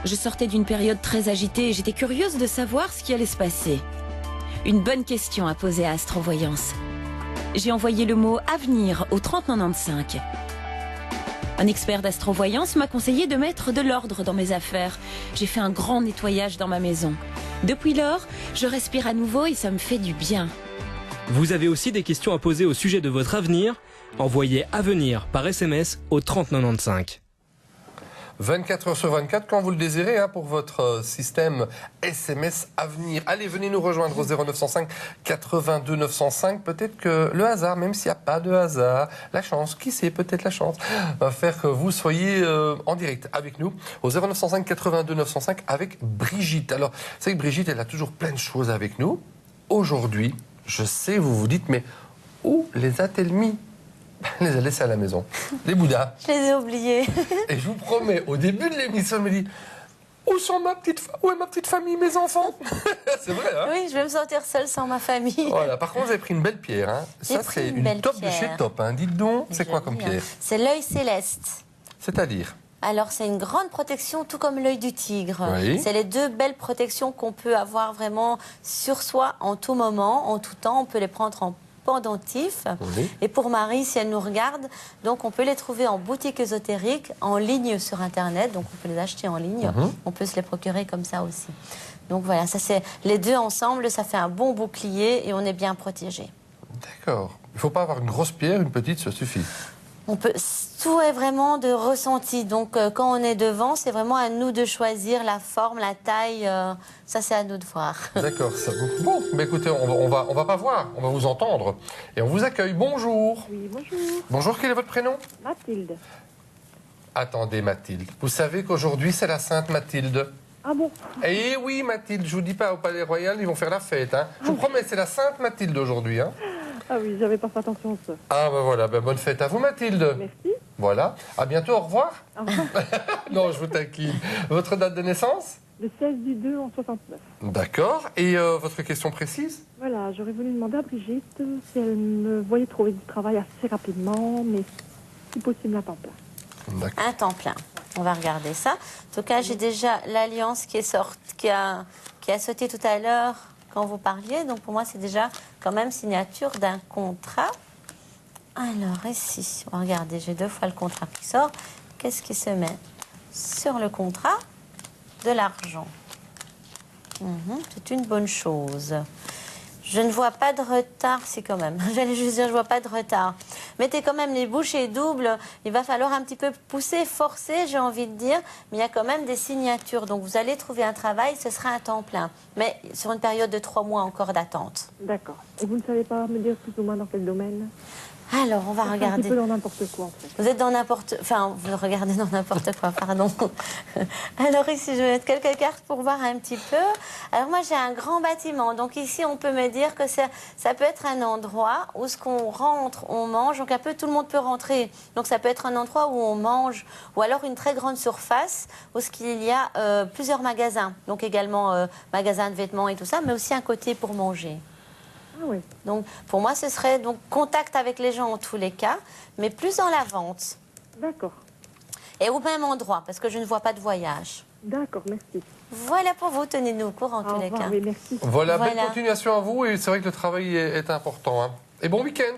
Je sortais d'une période très agitée et j'étais curieuse de savoir ce qui allait se passer. Une bonne question à poser à Astrovoyance. J'ai envoyé le mot « avenir » au 3095. Un expert d'astrovoyance m'a conseillé de mettre de l'ordre dans mes affaires. J'ai fait un grand nettoyage dans ma maison. Depuis lors, je respire à nouveau et ça me fait du bien. Vous avez aussi des questions à poser au sujet de votre avenir? Envoyez Avenir par SMS au 3095. 24 heures sur 24 quand vous le désirez pour votre système SMS Avenir. Allez, venez nous rejoindre au 0905 82 905. Peut-être que le hasard, même s'il n'y a pas de hasard, la chance, qui sait, peut-être la chance, va faire que vous soyez en direct avec nous au 0905 82 905 avec Brigitte. Alors, c'est vrai que Brigitte, elle a toujours plein de choses avec nous. Aujourd'hui, je sais, vous vous dites, mais où les a-t-elle mis? Elle les a laissés à la maison. Les Bouddhas. Je les ai oubliés. Et je vous promets, au début de l'émission, elle me dit, où où est ma petite famille, mes enfants? C'est vrai, hein? Oui, je vais me sentir seule sans ma famille. Voilà, par contre, vous avez pris une belle pierre. Hein. Ça, c'est une top de chez top. Hein. Dites donc, c'est quoi comme pierre? C'est l'œil céleste. C'est-à-dire? Alors, c'est une grande protection, tout comme l'œil du tigre. Oui. C'est les deux belles protections qu'on peut avoir vraiment sur soi en tout moment, en tout temps. On peut les prendre en pendentif. Oui. Et pour Marie, si elle nous regarde, donc on peut les trouver en boutique ésotérique, en ligne sur Internet. Donc, on peut les acheter en ligne. On peut se les procurer comme ça aussi. Donc, voilà, ça c'est les deux ensemble. Ça fait un bon bouclier et on est bien protégé. D'accord. Il ne faut pas avoir une grosse pierre, une petite, ça suffit. On peut, tout est vraiment de ressenti. Donc, quand on est devant, c'est vraiment à nous de choisir la forme, la taille. Ça, c'est à nous de voir. D'accord. Bon, mais écoutez, on va pas voir, on va vous entendre. Et on vous accueille. Bonjour. Oui, bonjour. Bonjour, quel est votre prénom? Mathilde. Attendez, Mathilde. Vous savez qu'aujourd'hui, c'est la Sainte Mathilde. Ah bon? Eh oui, Mathilde, je vous dis pas, au Palais Royal, ils vont faire la fête. Hein. Je vous promets, c'est la Sainte Mathilde aujourd'hui. Hein. Ah oui, j'avais pas fait attention à ça. Ah ben voilà, bonne fête à vous, Mathilde. Merci. Voilà. À bientôt, au revoir. Au revoir. Non, je vous taquine. Votre date de naissance? Le 16 du 2 en 69. D'accord. Et votre question précise? Voilà, j'aurais voulu demander à Brigitte si elle me voyait trouver du travail assez rapidement, mais si possible à temps plein. D'accord. Un temps plein. On va regarder ça. En tout cas, j'ai déjà l'alliance qui est sortie, qui a sauté tout à l'heure quand vous parliez. Donc pour moi, c'est déjà quand même signature d'un contrat. Alors ici, on va regarder, j'ai 2 fois le contrat qui sort. Qu'est-ce qui se met sur le contrat? De l'argent. C'est une bonne chose. Je ne vois pas de retard, si quand même. J'allais juste dire, je ne vois pas de retard. Mettez quand même les bouchées doubles. Il va falloir un petit peu pousser, forcer, j'ai envie de dire. Mais il y a quand même des signatures. Donc vous allez trouver un travail, ce sera un temps plein. Mais sur une période de 3 mois encore d'attente. D'accord. Et vous ne savez pas me dire plus ou moins dans quel domaine? Alors, on va regarder. Un petit peu dans n'importe quoi, en fait. Vous êtes dans n'importe... Enfin, vous regardez dans n'importe quoi, pardon. Alors ici, je vais mettre quelques cartes pour voir un petit peu. Alors moi, j'ai un grand bâtiment. Donc ici, on peut me dire que ça peut être un endroit où ce qu'on rentre, on mange. Donc un peu, tout le monde peut rentrer. Donc ça peut être un endroit où on mange. Ou alors une très grande surface où ce qu'il y a plusieurs magasins. Donc également magasins de vêtements et tout ça, mais aussi un côté pour manger. Ah oui. Donc, pour moi, ce serait donc contact avec les gens en tous les cas, mais plus dans la vente. D'accord. Et au même endroit, parce que je ne vois pas de voyage. D'accord, merci. Voilà pour vous, tenez-nous au courant en tous les cas. Oui, merci. Voilà, belle continuation à vous. Et c'est vrai que le travail est important. Hein. Et bon week-end.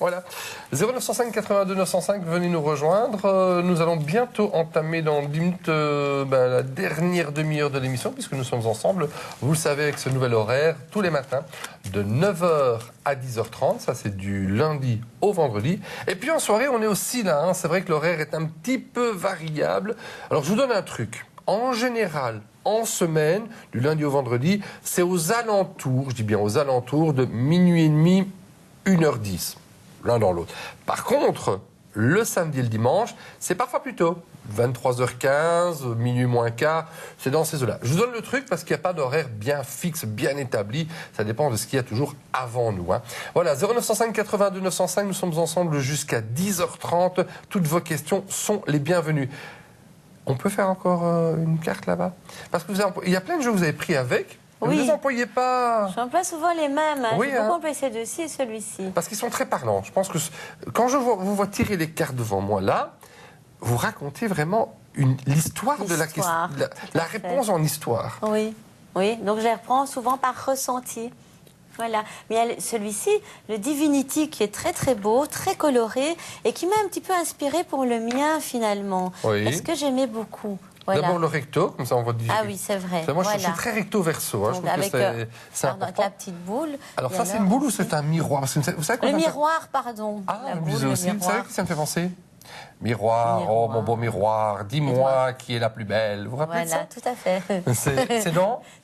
Voilà. 0905 82 905, venez nous rejoindre. Nous allons bientôt entamer dans 10 minutes la dernière demi-heure de l'émission, puisque nous sommes ensemble, vous le savez, avec ce nouvel horaire, tous les matins, de 9h à 10h30. Ça, c'est du lundi au vendredi. Et puis en soirée, on est aussi là. Hein. C'est vrai que l'horaire est un petit peu variable. Alors, je vous donne un truc. En général, en semaine, du lundi au vendredi, c'est aux alentours, je dis bien aux alentours, de minuit et demi, 1h10. L'un dans l'autre. Par contre, le samedi et le dimanche, c'est parfois plus tôt. 23h15, minuit moins quart, c'est dans ces eaux-là. Je vous donne le truc parce qu'il n'y a pas d'horaire bien fixe, bien établi. Ça dépend de ce qu'il y a toujours avant nous. Hein. Voilà, 0905 82 905, nous sommes ensemble jusqu'à 10h30. Toutes vos questions sont les bienvenues. On peut faire encore une carte là-bas? Parce que il y a plein de jeux que vous avez pris avec. Oui. Vous ne les employez pas. J'emploie souvent les mêmes. Oui, J'ai beaucoup employé ces-ci et celui-ci. Parce qu'ils sont très parlants. Je pense que quand vous vois tirer les cartes devant moi là, vous racontez vraiment l'histoire de la question, la réponse en histoire. Oui, oui. Donc je les reprends souvent par ressenti. Voilà. Mais il y a celui-ci, le Divinity, qui est très très beau, très coloré et qui m'a un petit peu inspiré pour le mien finalement. Oui. Parce que j'aimais beaucoup. Voilà. D'abord le recto, comme ça on voit dire. Ah oui, c'est vrai. Moi, voilà. je suis très recto verso. Hein. Je trouve avec que c'est important. la petite boule. Alors ça, c'est une boule ou c'est un miroir? Parce que vous savez quoi, le miroir, pardon. Ah, la boule, boule, aussi. le Vous miroir. savez que ça me fait penser? Miroir, oh mon beau miroir, dis-moi qui est la plus belle. Vous vous rappelez de ça? Voilà, tout à fait.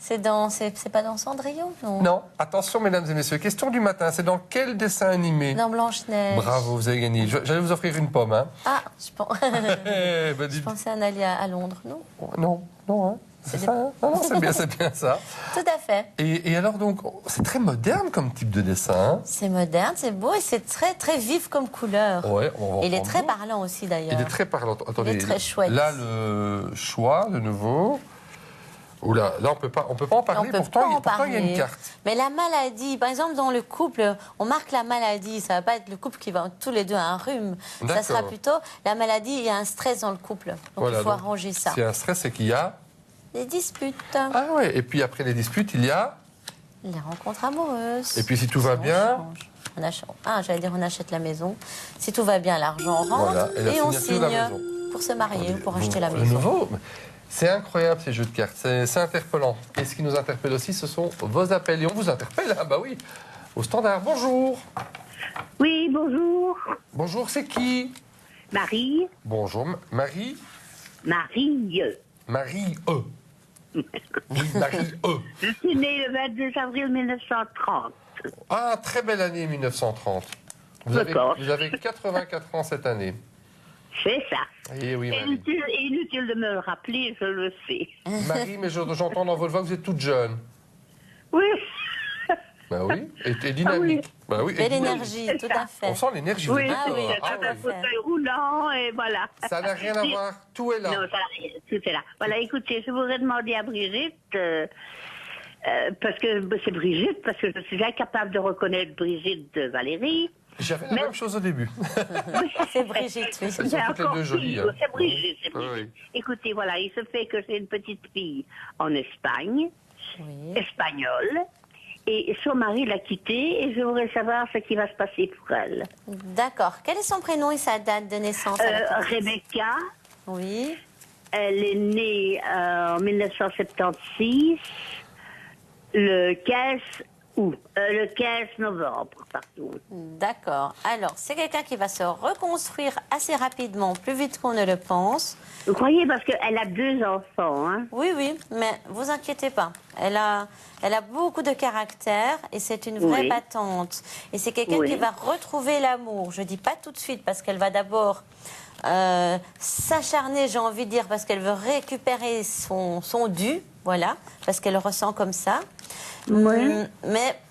C'est dans C'est pas dans Cendrillon, non? Non. Attention, mesdames et messieurs, question du matin. C'est dans quel dessin animé? Dans Blanche-Neige. Bravo, vous avez gagné. J'allais vous offrir une pomme. Hein. Ah, je pensais en aller à Londres, non? Non, non, hein. C'est ça, hein? Non, c'est bien ça. Tout à fait. Et alors, donc, c'est très moderne comme type de dessin. Hein. C'est moderne, c'est beau et c'est très, très vif comme couleur. Ouais, et il est très parlant aussi, d'ailleurs. Il est très parlant. Attendez, il est très chouette. Là, le choix, de nouveau. Oula, là on peut pas en parler, pourtant il y a une carte. Mais la maladie, par exemple dans le couple, on marque la maladie, ça va pas être le couple qui va tous les deux à un rhume. Ça sera plutôt la maladie, il y a un stress dans le couple. Donc voilà, il faut arranger ça. S'il y a un stress, c'est qu'il y a des disputes. Ah ouais, et puis après les disputes, il y a les rencontres amoureuses. Et puis si tout va bien, on achète la maison. Si tout va bien, l'argent rentre et on signe pour se marier ou pour acheter la maison. Nouveau. C'est incroyable ces jeux de cartes, c'est interpellant. Et ce qui nous interpelle aussi, ce sont vos appels. Et on vous interpelle, bah oui, au standard. Bonjour. Oui, bonjour. Bonjour, c'est qui? Marie. Bonjour, Marie. Marie. Marie E. Oui, Marie E. Je suis née le 22 avril 1930. Ah, très belle année 1930. Vous avez 84 ans cette année. C'est ça. Et oui, Marie. Inutile de me le rappeler, je le sais. Marie, mais j'entends dans votre voix que vous êtes toute jeune. Oui. Ben oui, et dynamique. Ah oui. Ben oui, et l'énergie, tout à fait. On sent l'énergie. Oui, un fauteuil roulant, et voilà. Ça n'a rien à voir, tout est là. Non, tout est là. Voilà, écoutez, je voudrais demander à Brigitte, parce que c'est Brigitte, parce que je suis incapable de reconnaître Brigitte de Valérie. J'avais la même chose au début. C'est Brigitte, oui. Elles sont toutes les deux jolies. Hein. C'est Brigitte, c'est Brigitte. Oui. Écoutez, voilà, il se fait que j'ai une petite fille en Espagne, espagnole, et son mari l'a quittée, et je voudrais savoir ce qui va se passer pour elle. D'accord. Quel est son prénom et sa date de naissance? Rebecca. Oui. Elle est née en 1976, le 15 août, le 15 novembre, pardon. D'accord. Alors, c'est quelqu'un qui va se reconstruire assez rapidement, plus vite qu'on ne le pense. Vous croyez, parce qu'elle a 2 enfants, hein? Oui, oui, mais vous inquiétez pas. Elle a beaucoup de caractère et c'est une vraie battante. Et c'est quelqu'un qui va retrouver l'amour. Je dis pas tout de suite parce qu'elle va d'abord s'acharner, j'ai envie de dire, parce qu'elle veut récupérer son dû, voilà, parce qu'elle le ressent comme ça. Mais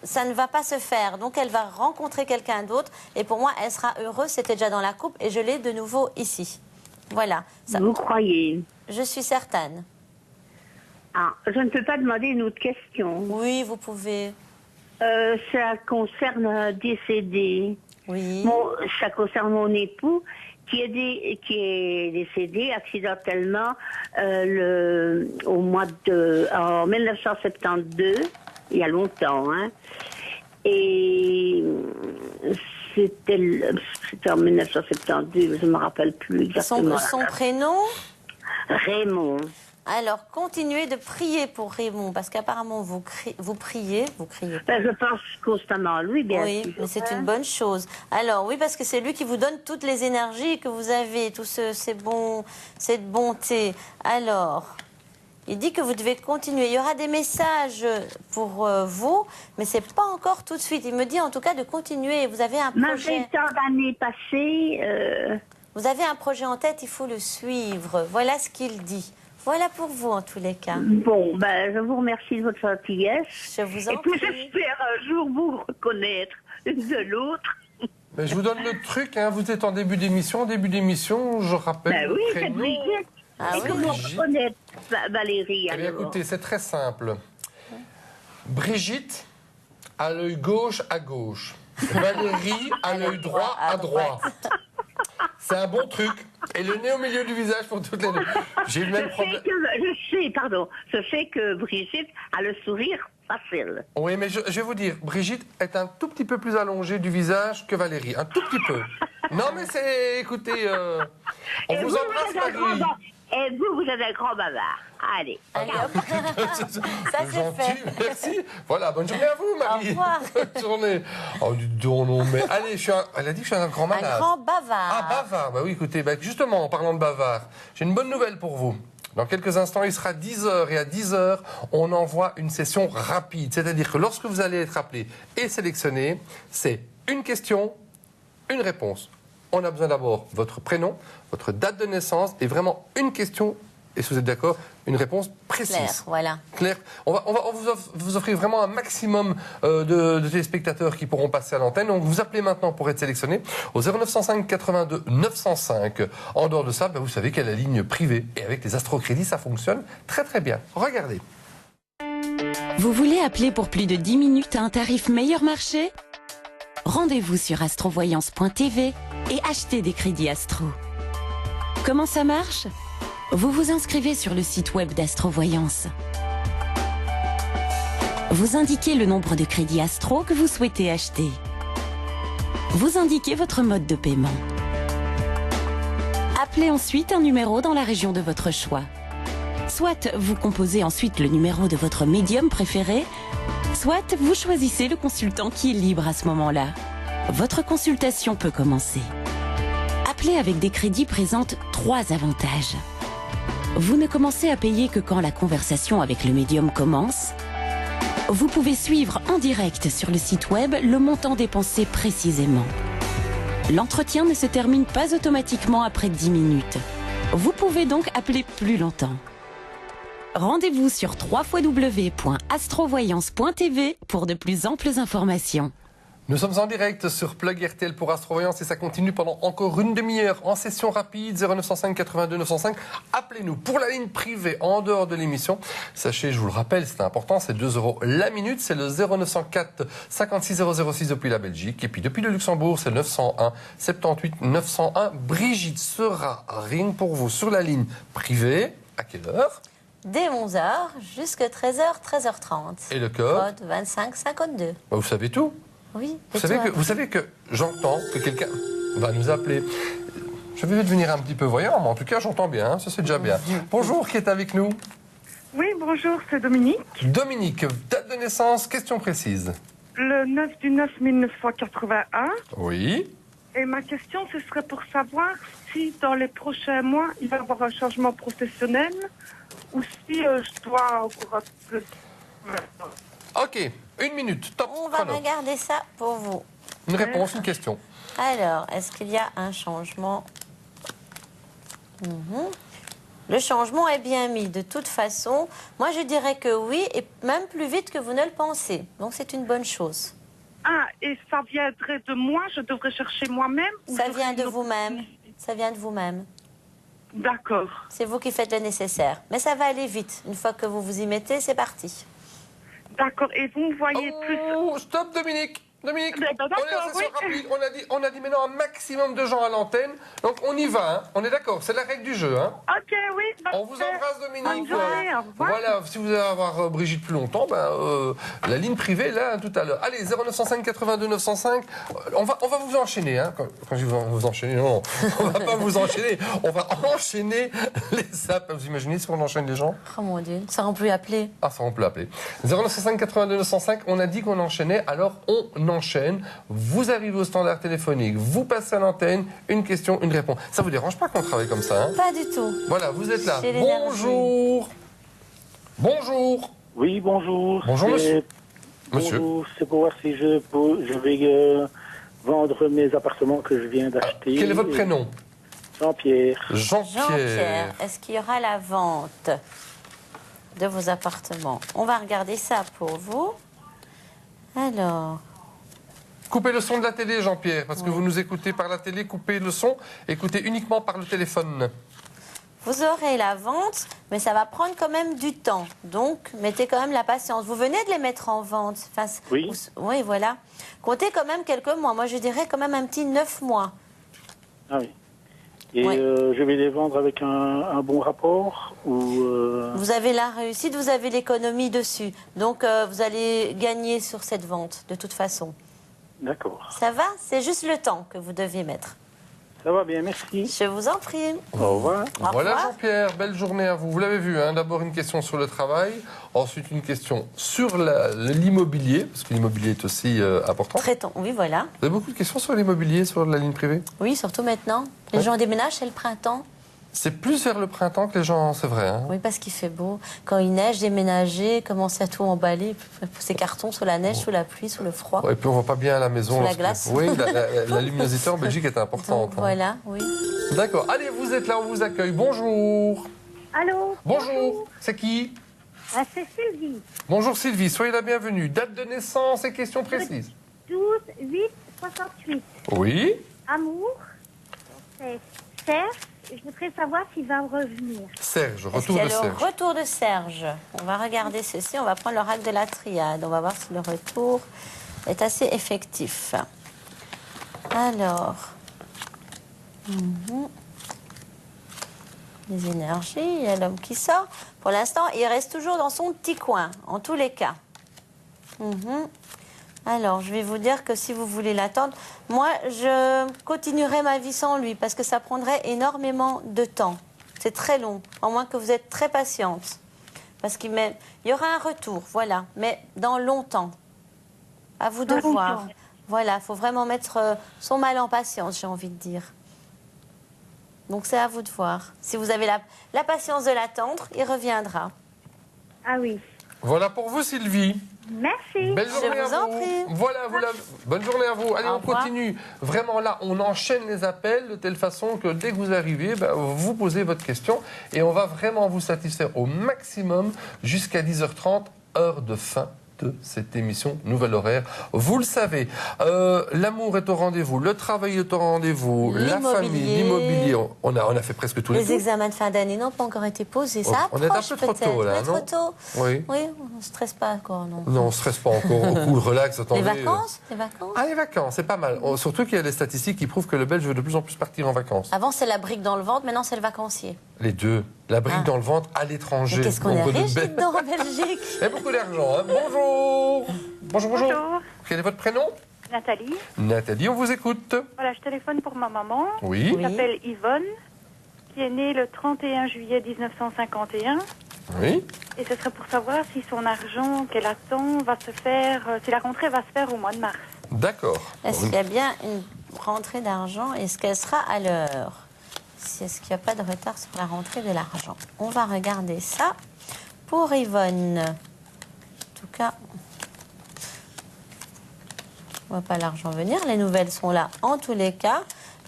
ça ne va pas se faire. Donc elle va rencontrer quelqu'un d'autre et pour moi, elle sera heureuse. C'était déjà dans la coupe et je l'ai de nouveau ici. Voilà. Ça, vous croyez? Je suis certaine. Ah, je ne peux pas demander une autre question. Oui, vous pouvez. Ça concerne un décédé. Oui. Ça concerne mon époux qui est décédé accidentellement en 1972, il y a longtemps, hein. Et c'était en 1972, je ne me rappelle plus exactement. Son prénom? Raymond. Alors, continuez de prier pour Raymond, parce qu'apparemment, vous priez. Ben, je pense constamment à lui, bien sûr. Oui, mais c'est une bonne chose. Alors, oui, parce que c'est lui qui vous donne toutes les énergies que vous avez, cette bonté. Alors, il dit que vous devez continuer. Il y aura des messages pour vous, mais c'est pas encore tout de suite. Il me dit en tout cas de continuer. Vous avez un projet. Malgré tant d'années passées... Vous avez un projet en tête, il faut le suivre. Voilà ce qu'il dit. Voilà pour vous, en tous les cas. Bon, ben, je vous remercie de votre gentillesse. Je vous en prie. Et puis, prie. j'espère un jour vous reconnaître l'une de l'autre. Mais je vous donne le truc, hein. Vous êtes en début d'émission. En début d'émission, je rappelle oui, le c'est prénom. Brigitte. Et comment reconnaître Valérie, Eh bien, écoutez, c'est très simple. Brigitte a l'œil gauche à gauche. Valérie a l'œil droit à droite. C'est un bon truc. Et le nez au milieu du visage pour toutes les deux. J'ai eu le même problème. Je sais que Brigitte a le sourire facile. Oui, mais je vais vous dire, Brigitte est un tout petit peu plus allongée du visage que Valérie. Un tout petit peu. Non, mais c'est... Écoutez, on vous embrasse, Marie. Et vous êtes un grand bavard. Allez. Ça, c'est gentil, fait. merci. Voilà, bonne journée à vous, Marie. Au revoir. Bonne journée. Oh, dis donc, non, mais allez, elle a dit que je suis un grand malade. Un grand bavard. Ah, bavard. Bah oui, écoutez, justement, en parlant de bavard, j'ai une bonne nouvelle pour vous. Dans quelques instants, il sera 10h et à 10h, on envoie une session rapide. C'est-à-dire que lorsque vous allez être appelé et sélectionné, c'est une question, une réponse. On a besoin d'abord votre prénom, votre date de naissance et vraiment une question, et si vous êtes d'accord, une réponse précise. Claire, voilà. Claire. On va vous offrir vraiment un maximum de téléspectateurs qui pourront passer à l'antenne. Donc vous appelez maintenant pour être sélectionné au 0905 82 905. En dehors de ça, vous savez qu'il y a la ligne privée. Et avec les Astrocrédits, ça fonctionne très très bien. Regardez. Vous voulez appeler pour plus de 10 minutes à un tarif meilleur marché? Rendez-vous sur astrovoyance.tv et achetez des crédits Astro. Comment ça marche? Vous vous inscrivez sur le site web d'Astrovoyance. Vous indiquez le nombre de crédits Astro que vous souhaitez acheter. Vous indiquez votre mode de paiement. Appelez ensuite un numéro dans la région de votre choix. Soit vous composez ensuite le numéro de votre médium préféré, soit vous choisissez le consultant qui est libre à ce moment-là. Votre consultation peut commencer. Appeler avec des crédits présente 3 avantages. Vous ne commencez à payer que quand la conversation avec le médium commence. Vous pouvez suivre en direct sur le site web le montant dépensé précisément. L'entretien ne se termine pas automatiquement après 10 minutes. Vous pouvez donc appeler plus longtemps. Rendez-vous sur www.astrovoyance.tv pour de plus amples informations. Nous sommes en direct sur Plug RTL pour Astrovoyance et ça continue pendant encore une demi-heure en session rapide 0905 82 905. Appelez-nous pour la ligne privée en dehors de l'émission. Sachez, je vous le rappelle, c'est important, c'est 2 € la minute. C'est le 0904 56 006 depuis la Belgique. Et puis depuis le Luxembourg, c'est 901 78 901. Brigitte sera rien pour vous sur la ligne privée. À quelle heure? Dès 11h jusqu'à 13h, 13h30. Et le code? Code 2552. Vous savez tout? Oui. Vous savez que j'entends que quelqu'un va nous appeler. Je vais devenir un petit peu voyant, mais en tout cas, j'entends bien. Ça, c'est déjà bien. Bonjour, qui est avec nous? Oui, bonjour, c'est Dominique. Dominique, date de naissance, question précise. Le 9 du 9 1981. Oui. Et ma question, ce serait pour savoir si dans les prochains mois, il va y avoir un changement professionnel ou si je dois encore plus. Ok, 1 minute, top. On va regarder ça pour vous. Une réponse, une question. Alors, est-ce qu'il y a un changement? Le changement est bien mis. De toute façon, moi je dirais que oui, et même plus vite que vous ne le pensez. Donc c'est une bonne chose. Ah, et ça viendrait de moi? Je devrais chercher moi-même? Ça vient de vous-même. Ça vient de vous-même. D'accord. C'est vous qui faites le nécessaire. Mais ça va aller vite. Une fois que vous vous y mettez, c'est parti. D'accord. Et vous voyez plus... Stop, Dominique. Dominique, on est en session rapide. On a dit maintenant un maximum de gens à l'antenne. Donc on y va, hein. On est d'accord, c'est la règle du jeu. Hein. Ok, oui. On vous embrasse, Dominique. Bonne journée, au revoir. Voilà, si vous allez avoir Brigitte plus longtemps, la ligne privée, là, tout à l'heure. Allez, 0905 82 905. On va vous enchaîner. Hein. Quand je vais vous enchaîner, non, on va pas vous enchaîner. On va enchaîner les apps. Vous imaginez si on enchaîne les gens? Oh mon Dieu, ça on peut appeler. Ah, ça on peut appeler. 0905 82 905, on a dit qu'on enchaînait, alors on enchaîne. Vous arrivez au standard téléphonique, vous passez à l'antenne, une question, une réponse. Ça vous dérange pas qu'on travaille comme ça, hein? Pas du tout. Voilà, vous êtes là. J'ai Bonjour. Bonjour. Oui, bonjour. Bonjour, monsieur. Bonjour, c'est pour voir si je vais vendre mes appartements que je viens d'acheter. Quel est votre prénom? Jean-Pierre. Jean-Pierre. Est-ce qu'il y aura la vente de vos appartements? On va regarder ça pour vous. Alors... Coupez le son de la télé, Jean-Pierre, parce que vous nous écoutez par la télé. Coupez le son, écoutez uniquement par le téléphone. Vous aurez la vente, mais ça va prendre quand même du temps. Donc, mettez quand même la patience. Vous venez de les mettre en vente. Enfin, oui. Oui, voilà. Comptez quand même quelques mois. Moi, je dirais quand même un petit 9 mois. Ah oui. Et je vais les vendre avec un bon rapport ou Vous avez la réussite, vous avez l'économie dessus. Donc, vous allez gagner sur cette vente, de toute façon. D'accord. Ça va? C'est juste le temps que vous deviez mettre. Ça va bien, merci. Je vous en prie. Au revoir. Voilà, Jean-Pierre, belle journée à vous. Vous l'avez vu, hein, d'abord une question sur le travail, ensuite une question sur l'immobilier, parce que l'immobilier est aussi important. Oui, voilà. Vous avez beaucoup de questions sur l'immobilier, sur la ligne privée? Oui, surtout maintenant. Les gens déménagent, c'est le printemps. C'est plus vers le printemps que les gens, c'est vrai. Hein. Oui, parce qu'il fait beau. Quand il neige, déménager, commencer à tout emballer, ses cartons sous la neige, sous la pluie, sous le froid. Et puis on ne va pas bien à la maison. Sous la glace. Oui, la luminosité en Belgique est importante. Donc, voilà, oui. D'accord. Allez, vous êtes là, on vous accueille. Bonjour. Allô. Bonjour. C'est qui? C'est Sylvie. Bonjour Sylvie, soyez la bienvenue. Date de naissance et questions précises. 12 8 68. Oui. Amour, c'est Serge. Je voudrais savoir s'il va revenir. Serge, Est-ce retour qu'il y a de le Serge. retour de Serge? On va regarder ceci. On va prendre l'oracle de la triade. On va voir si le retour est assez effectif. Alors. Les énergies, il y a l'homme qui sort. Pour l'instant, il reste toujours dans son petit coin, en tous les cas. Alors, je vais vous dire que si vous voulez l'attendre, moi, je continuerai ma vie sans lui parce que ça prendrait énormément de temps. C'est très long, à moins que vous êtes très patiente. Parce qu'il y aura un retour, voilà, mais dans longtemps. À vous de voir. Voilà, il faut vraiment mettre son mal en patience, j'ai envie de dire. Donc, c'est à vous de voir. Si vous avez la patience de l'attendre, il reviendra. Ah oui. Voilà pour vous, Sylvie. Merci. Belle journée Je vous à en vous. prie. Voilà, bonne journée à vous. Allez, Au on revoir. continue. Vraiment là, on enchaîne les appels de telle façon que dès que vous arrivez, vous posez votre question et on va vraiment vous satisfaire au maximum jusqu'à 10h30, heure de fin de cette émission Nouvel Horaire. Vous le savez, l'amour est au rendez-vous, le travail est au rendez-vous, la famille, l'immobilier. On a fait presque tous les Les tours. examens de fin d'année n'ont pas encore été posés. Ça On est un approche peu trop peut-être. tôt, là, On est trop non tôt. Oui. Oui, on ne stresse pas encore, non. Non, on ne stresse pas encore. Cool, relax, attendez. Les vacances Les vacances Ah, les vacances, c'est pas mal. Oh, surtout qu'il y a des statistiques qui prouvent que le Belge veut de plus en plus partir en vacances. Avant, c'est la brique dans le ventre, maintenant, c'est le vacancier. Les deux. La brique dans le ventre à l'étranger. Mais qu'est-ce qu'on est Nombre de riche belles- dedans en Belgique. Il y a beaucoup d'argent. Hein. Bonjour. Bonjour. Bonjour. Quel est votre prénom? Nathalie. Nathalie, on vous écoute. Voilà, je téléphone pour ma maman. Oui. Qui s'appelle Yvonne, qui est née le 31 juillet 1951. Oui. Et ce serait pour savoir si son argent qu'elle attend va se faire, si la rentrée va se faire au mois de mars. D'accord. Est-ce qu'il y a bien une rentrée d'argent? Est-ce qu'elle sera à l'heure? Est-ce qu'il n'y a pas de retard sur la rentrée de l'argent? On va regarder ça pour Yvonne. En tout cas, on ne voit pas l'argent venir. Les nouvelles sont là en tous les cas.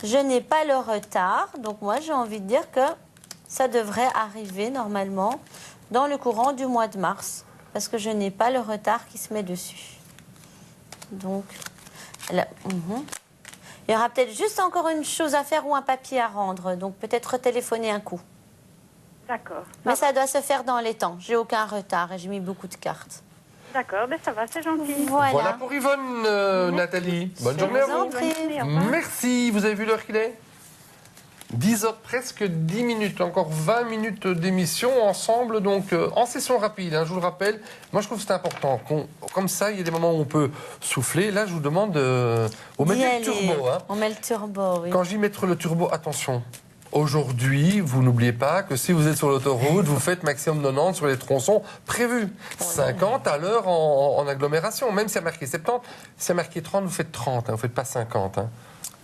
Je n'ai pas le retard. Donc moi, j'ai envie de dire que ça devrait arriver normalement dans le courant du mois de mars. Parce que je n'ai pas le retard qui se met dessus. Donc, là, il y aura peut-être juste encore une chose à faire ou un papier à rendre. Donc peut-être téléphoner un coup. D'accord. Mais ça doit se faire dans les temps. J'ai aucun retard et j'ai mis beaucoup de cartes. D'accord, ben ça va, c'est gentil. Voilà pour Yvonne, Nathalie. Bonne journée à vous en vous. prie. Merci. Vous avez vu l'heure qu'il est 10h, presque 10 minutes, encore 20 minutes d'émission ensemble, donc en session rapide, hein, je vous le rappelle. Moi, je trouve que c'est important. Comme ça, il y a des moments où on peut souffler. Là, je vous demande, on met le turbo. Hein. On met le turbo, oui. Quand j'y mettre le turbo, attention. Aujourd'hui, vous n'oubliez pas que si vous êtes sur l'autoroute, vous faites maximum 90 sur les tronçons prévus. 50 à l'heure en agglomération. Même si il y a marqué 70, si il y a marqué 30, vous faites 30. Hein, vous ne faites pas 50. Hein.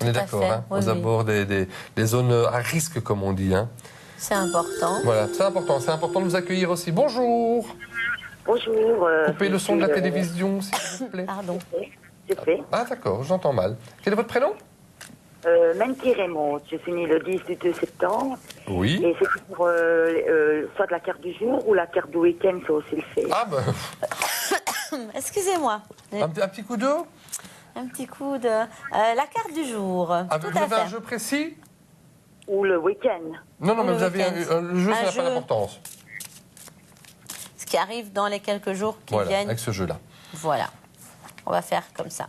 On est d'accord, hein, oui, aux abords des zones à risque, comme on dit. Hein. C'est important. Voilà, c'est important. C'est important de vous accueillir aussi. Bonjour. Bonjour. Coupez le son de la télévision, s'il vous plaît. Pardon. C'est fait. Ah, d'accord, j'entends mal. Quel est votre prénom? Menki Raymond. Je suis née le 10 du 2 septembre. Oui. Et c'est pour soit la carte du jour ou la carte du week-end, ça aussi le fait. Ah, ben. Excusez-moi. Un petit coup d'eau? Un petit coup de... la carte du jour. Ah, Tout vous à avez un fait. jeu précis? Ou le week-end. Non, mais Le vous avez week-end. le jeu, Un ça n'a jeu. pas d'importance. Ce qui arrive dans les quelques jours qui Voilà, viennent. avec ce jeu-là. Voilà. On va faire comme ça.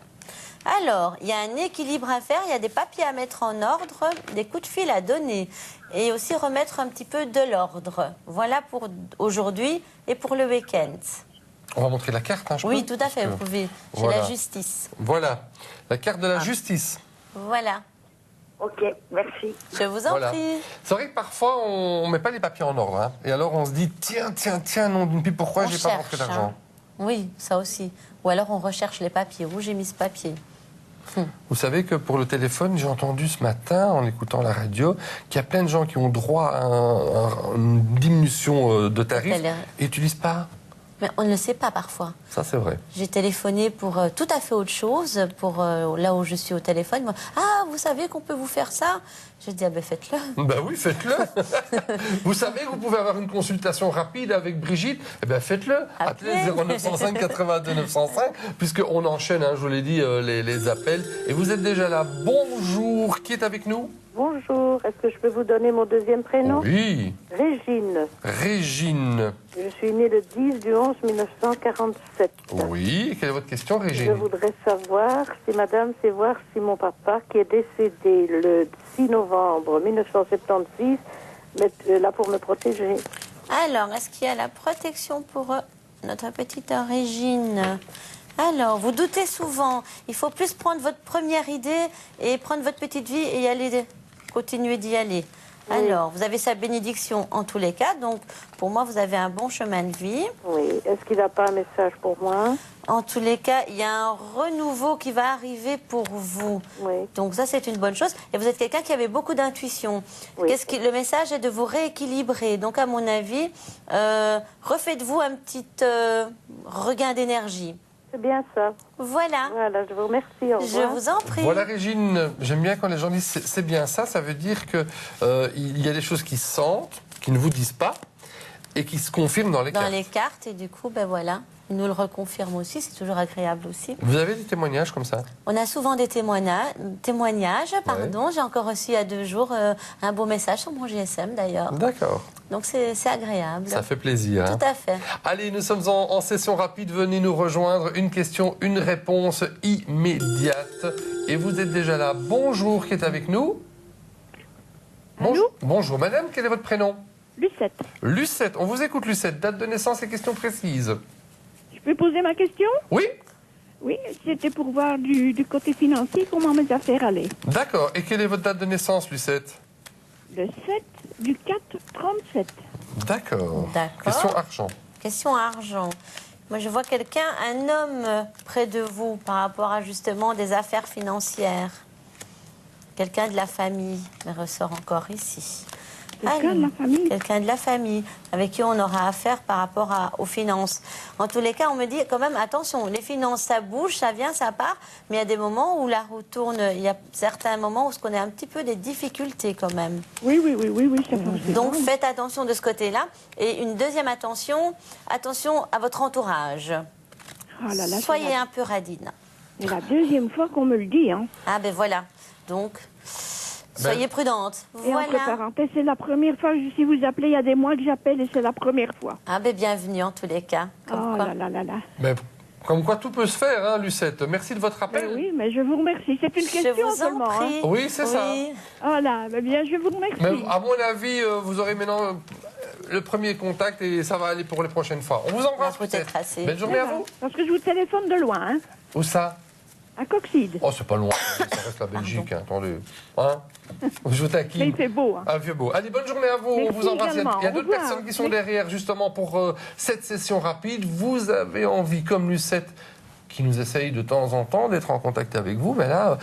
Alors, il y a un équilibre à faire, il y a des papiers à mettre en ordre, des coups de fil à donner et aussi remettre un petit peu de l'ordre. Voilà pour aujourd'hui et pour le week-end. On va montrer la carte, hein, je Oui, peux tout à fait, Parce vous que- pouvez. Chez Voilà. la justice. Voilà, la carte de la justice. Voilà. Ok, merci. Je vous en Voilà. prie. C'est vrai que parfois, on ne met pas les papiers en ordre. Hein. Et alors, on se dit, tiens, nom d'une pipe, pourquoi On j'ai pas rentré cherche, d'argent? hein. Oui, ça aussi. Ou alors on recherche les papiers. Où j'ai mis ce papier? Vous savez que pour le téléphone, j'ai entendu ce matin, en écoutant la radio, qu'il y a plein de gens qui ont droit à une diminution de tarifs Télé- et n'utilisent pas. Mais on ne le sait pas parfois. Ça, c'est vrai. J'ai téléphoné pour tout à fait autre chose, pour là où je suis au téléphone. Moi, ah, vous savez qu'on peut vous faire ça? Je dis, ah ben faites-le. Ben oui, faites-le. Vous savez que vous pouvez avoir une consultation rapide avec Brigitte. Eh bien, faites-le. Appelez 0905 82 905, puisqu'on enchaîne, hein, je vous l'ai dit, les appels. Et vous êtes déjà là. Bonjour. Qui est avec nous? Bonjour, est-ce que je peux vous donner mon deuxième prénom? Oui. Régine. Régine. Je suis née le 10 du 11 1947. Oui. Quelle est votre question, Régine? Je voudrais savoir si madame sait voir si mon papa, qui est décédé le 6 novembre 1976, est là pour me protéger. Alors, est-ce qu'il y a la protection pour notre petite Régine? Alors, vous doutez souvent. Il faut plus prendre votre première idée et prendre votre petite vie et y aller, continuer d'y aller. Oui. Alors, vous avez sa bénédiction en tous les cas. Donc, pour moi, vous avez un bon chemin de vie. Oui. Est-ce qu'il n'a pas un message pour moi? En tous les cas, il y a un renouveau qui va arriver pour vous. Oui. Donc ça, c'est une bonne chose. Et vous êtes quelqu'un qui avait beaucoup d'intuition. Oui. Le message est de vous rééquilibrer. Donc, à mon avis, refaites-vous un petit regain d'énergie. C'est bien ça. Voilà. Voilà, je vous remercie. Au Je revoir. vous en prie. Voilà, Régine, j'aime bien quand les gens disent c'est bien ça. Ça veut dire que il y a des choses qui se sentent, qui ne vous disent pas et qui se confirment dans les cartes. Dans les cartes, et du coup, ben voilà. Ils nous le reconfirment aussi, c'est toujours agréable aussi. Vous avez des témoignages comme ça? On a souvent des témoignages. Pardon. J'ai encore reçu il y a 2 jours un beau message sur mon GSM d'ailleurs. D'accord. Donc c'est agréable. Ça fait plaisir. Tout à fait. Allez, nous sommes en session rapide. Venez nous rejoindre. Une question, une réponse immédiate. Et vous êtes déjà là. Bonjour, qui est avec nous? Bonjour. Bonjour, madame. Quel est votre prénom? Lucette. Lucette. On vous écoute, Lucette. Date de naissance et questions précises. Je peux poser ma question? Oui. Oui, c'était pour voir du côté financier comment mes affaires allaient. D'accord. Et quelle est votre date de naissance, Lucette? Le 7 du 4 37. D'accord. D'accord. Question argent. Question argent. Moi, je vois quelqu'un, un homme près de vous par rapport à justement des affaires financières. Quelqu'un de la famille me ressort encore ici. Quelqu'un de la famille? Quelqu'un de la famille avec qui on aura affaire par rapport aux finances. En tous les cas, on me dit quand même, attention, les finances, ça bouge, ça vient, ça part, mais il y a des moments où la roue tourne, il y a certains moments où on connaît un petit peu des difficultés quand même. Oui, ça fonctionne. Donc faites attention de ce côté-là. Et une deuxième attention à votre entourage. Oh là là, soyez un peu radine. C'est la deuxième fois qu'on me le dit. Hein. Ah ben voilà, donc... Soyez prudente. Et voilà. entre parenthèses, c'est la première fois, si vous appelez, il y a des mois que j'appelle et c'est la première fois. Ah ben bienvenue en tous les cas. Comme quoi. Mais, comme quoi tout peut se faire, hein, Lucette. Merci de votre appel. Oui, mais je vous remercie. C'est une question vous en seulement. prie. Oui, c'est ça. Voilà, bien, je vous remercie. Mais à mon avis, vous aurez maintenant le premier contact et ça va aller pour les prochaines fois. On vous embrasse, peut-être assez. Belle journée à vous. Parce que je vous téléphone de loin. Hein. Où ça? À Coxide. Oh, c'est pas loin. Ça reste la Belgique, hein, attendez. Hein? Je vous taquine. Mais il fait beau. Hein. Ah, il fait beau. Allez, bonne journée à vous. Merci on vous embrasse. également. Il y a d'autres personnes qui sont derrière, justement, pour cette session rapide. Vous avez envie, comme Lucette, qui nous essaye de temps en temps d'être en contact avec vous. Mais là,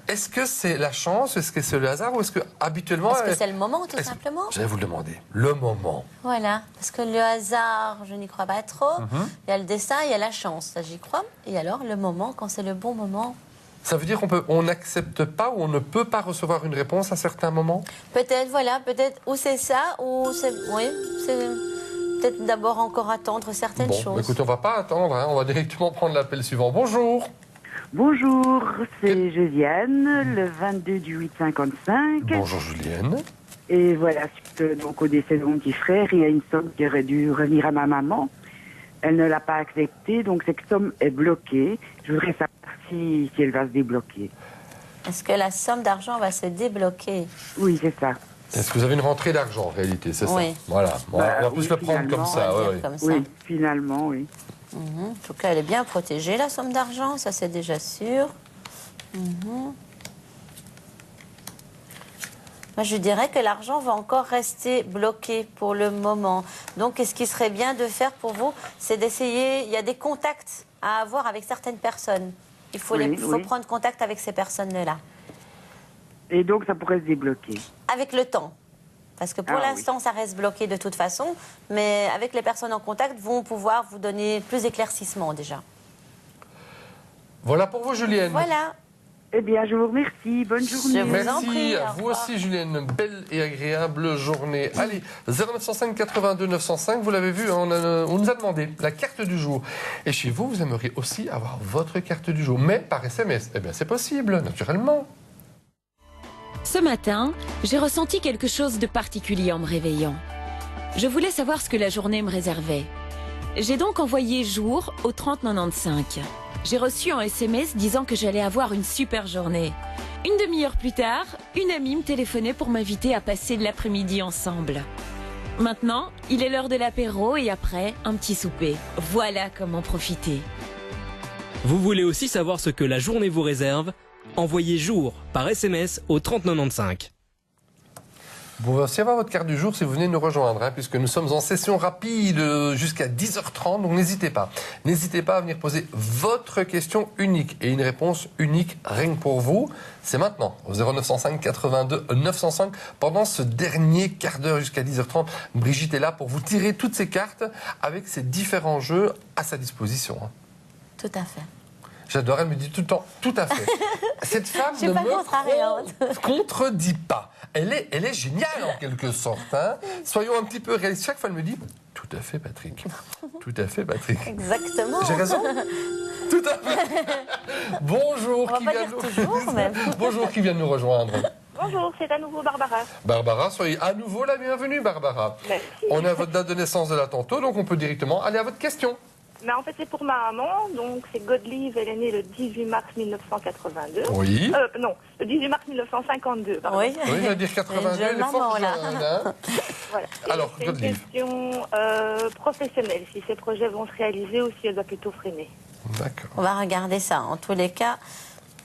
est-ce que c'est la chance? Est-ce que c'est le hasard? Ou est-ce que, habituellement... Est-ce que c'est le moment, tout simplement? Je vais vous le demander. Le moment. Voilà. Parce que le hasard, je n'y crois pas trop. Il y a le destin, il y a la chance. Ça, j'y crois. Et alors, le moment, quand c'est le bon moment... Ça veut dire qu'on n'accepte pas ou on ne peut pas recevoir une réponse à certains moments? Peut-être, voilà, peut-être, ou c'est ça, ou c'est... Oui, c'est... Peut-être d'abord encore attendre certaines choses. Bon, écoutez, on ne va pas attendre, hein, on va directement prendre l'appel suivant. Bonjour. Bonjour, c'est Josiane, le 22 du 8-55. Bonjour Julienne. Et voilà, suite donc au décès de mon petit frère, il y a une somme qui aurait dû revenir à ma maman. Elle ne l'a pas acceptée, donc cette somme est bloquée. Je voudrais savoir si elle va se débloquer. Est-ce que la somme d'argent va se débloquer? Oui, c'est ça. Est-ce que vous avez une rentrée d'argent en réalité? C'est Oui. ça. Voilà. On va plus le prendre comme ça. Oui, finalement, oui. En tout cas, elle est bien protégée, la somme d'argent, ça c'est déjà sûr. Moi, je dirais que l'argent va encore rester bloqué pour le moment. Donc, ce qui serait bien de faire pour vous, c'est d'essayer... Il y a des contacts à avoir avec certaines personnes. Il faut, faut prendre contact avec ces personnes-là. Et donc, ça pourrait se débloquer? Avec le temps. Parce que pour l'instant, ça reste bloqué de toute façon. Mais avec les personnes en contact, vont pouvoir vous donner plus d'éclaircissement déjà. Voilà pour vous, Julienne. Voilà. Eh bien, je vous remercie. Bonne journée. Merci à vous aussi, Julienne. Belle et agréable journée. Allez, 0905 82 905, vous l'avez vu, on nous a demandé la carte du jour. Et chez vous, vous aimeriez aussi avoir votre carte du jour, mais par SMS. Eh bien, c'est possible, naturellement. Ce matin, j'ai ressenti quelque chose de particulier en me réveillant. Je voulais savoir ce que la journée me réservait. J'ai donc envoyé jour au 3095. J'ai reçu un SMS disant que j'allais avoir une super journée. Une demi-heure plus tard, une amie me téléphonait pour m'inviter à passer l'après-midi ensemble. Maintenant, il est l'heure de l'apéro et après, un petit souper. Voilà comment profiter. Vous voulez aussi savoir ce que la journée vous réserve? Envoyez jour par SMS au 3095. Vous pouvez aussi avoir votre carte du jour si vous venez nous rejoindre, hein, puisque nous sommes en session rapide jusqu'à 10h30, donc n'hésitez pas. N'hésitez pas à venir poser votre question unique et une réponse unique rien que pour vous. C'est maintenant, au 0905 82 905. Pendant ce dernier quart d'heure jusqu'à 10h30, Brigitte est là pour vous tirer toutes ces cartes avec ces différents jeux à sa disposition. Hein. Tout à fait. J'adore, elle me dit tout le temps, tout à fait. Cette femme ne me contredit pas. Elle est géniale en quelque sorte. Hein. Soyons un petit peu réalistes. Chaque fois, elle me dit, tout à fait, Patrick. Tout à fait, Patrick. Exactement. J'ai raison? Tout à fait. Bonjour. Bonjour, qui vient de nous rejoindre? Bonjour, c'est à nouveau Barbara. Barbara, soyez à nouveau la bienvenue, Barbara. Merci. On a votre date de naissance de la tantôt, donc on peut directement aller à votre question. Mais en fait, c'est pour ma maman. Donc, c'est Godelive. Elle est née le 18 mars 1982. Oui. Non, le 18 mars 1952. Pardon. Oui, oui, je vais dire 82. Elle est fort jeune. Hein. Voilà. Alors, c'est une question professionnelle. Si ces projets vont se réaliser ou si elle doit plutôt freiner. D'accord. On va regarder ça. En tous les cas,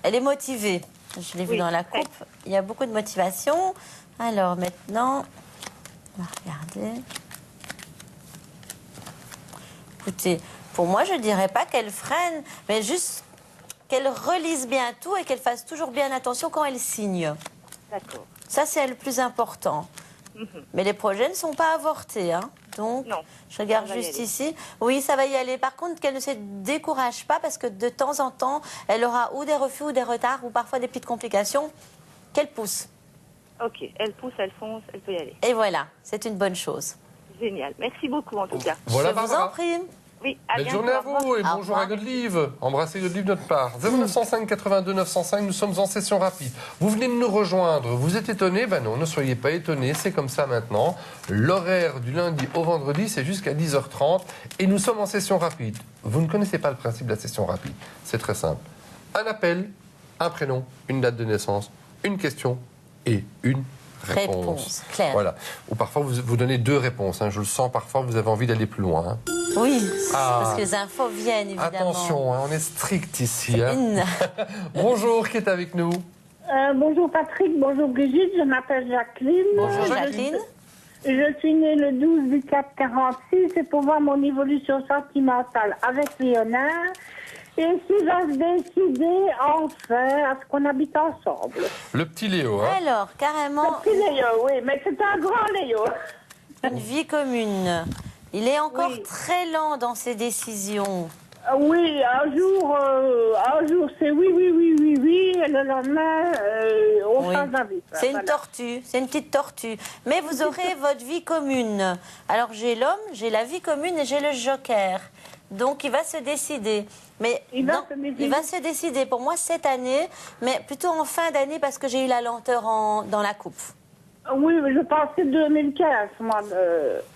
elle est motivée. Je l'ai vu dans la coupe. Il y a beaucoup de motivation. Alors, maintenant, on va regarder. Écoutez, pour moi, je ne dirais pas qu'elle freine, mais juste qu'elle relise bien tout et qu'elle fasse toujours bien attention quand elle signe. D'accord. Ça, c'est le plus important. Mais les projets ne sont pas avortés, hein. Donc, je regarde juste ici. Oui, ça va y aller. Par contre, qu'elle ne se décourage pas parce que de temps en temps, elle aura ou des refus ou des retards ou parfois des petites complications. Qu'elle pousse. Ok, elle pousse, elle fonce, elle peut y aller. Et voilà, c'est une bonne chose. Génial. Merci beaucoup en tout cas. Voilà, je vous en prie. Oui, à belle bientôt. journée à vous et bonjour à Godelive. Embrassez Godelive de notre part. 0905 82 905, nous sommes en session rapide. Vous venez de nous rejoindre, vous êtes étonnés? Ben non, ne soyez pas étonnés, c'est comme ça maintenant. L'horaire du lundi au vendredi, c'est jusqu'à 10h30 et nous sommes en session rapide. Vous ne connaissez pas le principe de la session rapide, c'est très simple. Un appel, un prénom, une date de naissance, une question et une réponse. Claire. Voilà. Ou parfois vous donnez deux réponses. Hein. Je le sens parfois, vous avez envie d'aller plus loin. Hein. Oui, parce que les infos viennent évidemment. Attention, hein, on est strict ici. Hein. Bonjour, qui est avec nous? Bonjour Patrick, bonjour Brigitte, je m'appelle Jacqueline. Bonjour Jacqueline. Je suis née le 12 du 4 46, c'est pour voir mon évolution sentimentale avec Léonard. Et si va se décider enfin à ce qu'on habite ensemble. Le petit Léo, hein? Alors, carrément... Le petit Léo, oui, mais c'est un grand Léo. Une vie commune. Il est encore très lent dans ses décisions. Oui, un jour c'est oui, et le lendemain, on change d'avis. C'est une tortue, c'est une petite tortue. Mais vous aurez votre vie commune. Alors, j'ai l'homme, j'ai la vie commune et j'ai le joker. Donc, il va se décider. Mais il va se décider pour moi cette année, mais plutôt en fin d'année parce que j'ai eu la lenteur dans la coupe. Oui, mais je pensais 2015, moi.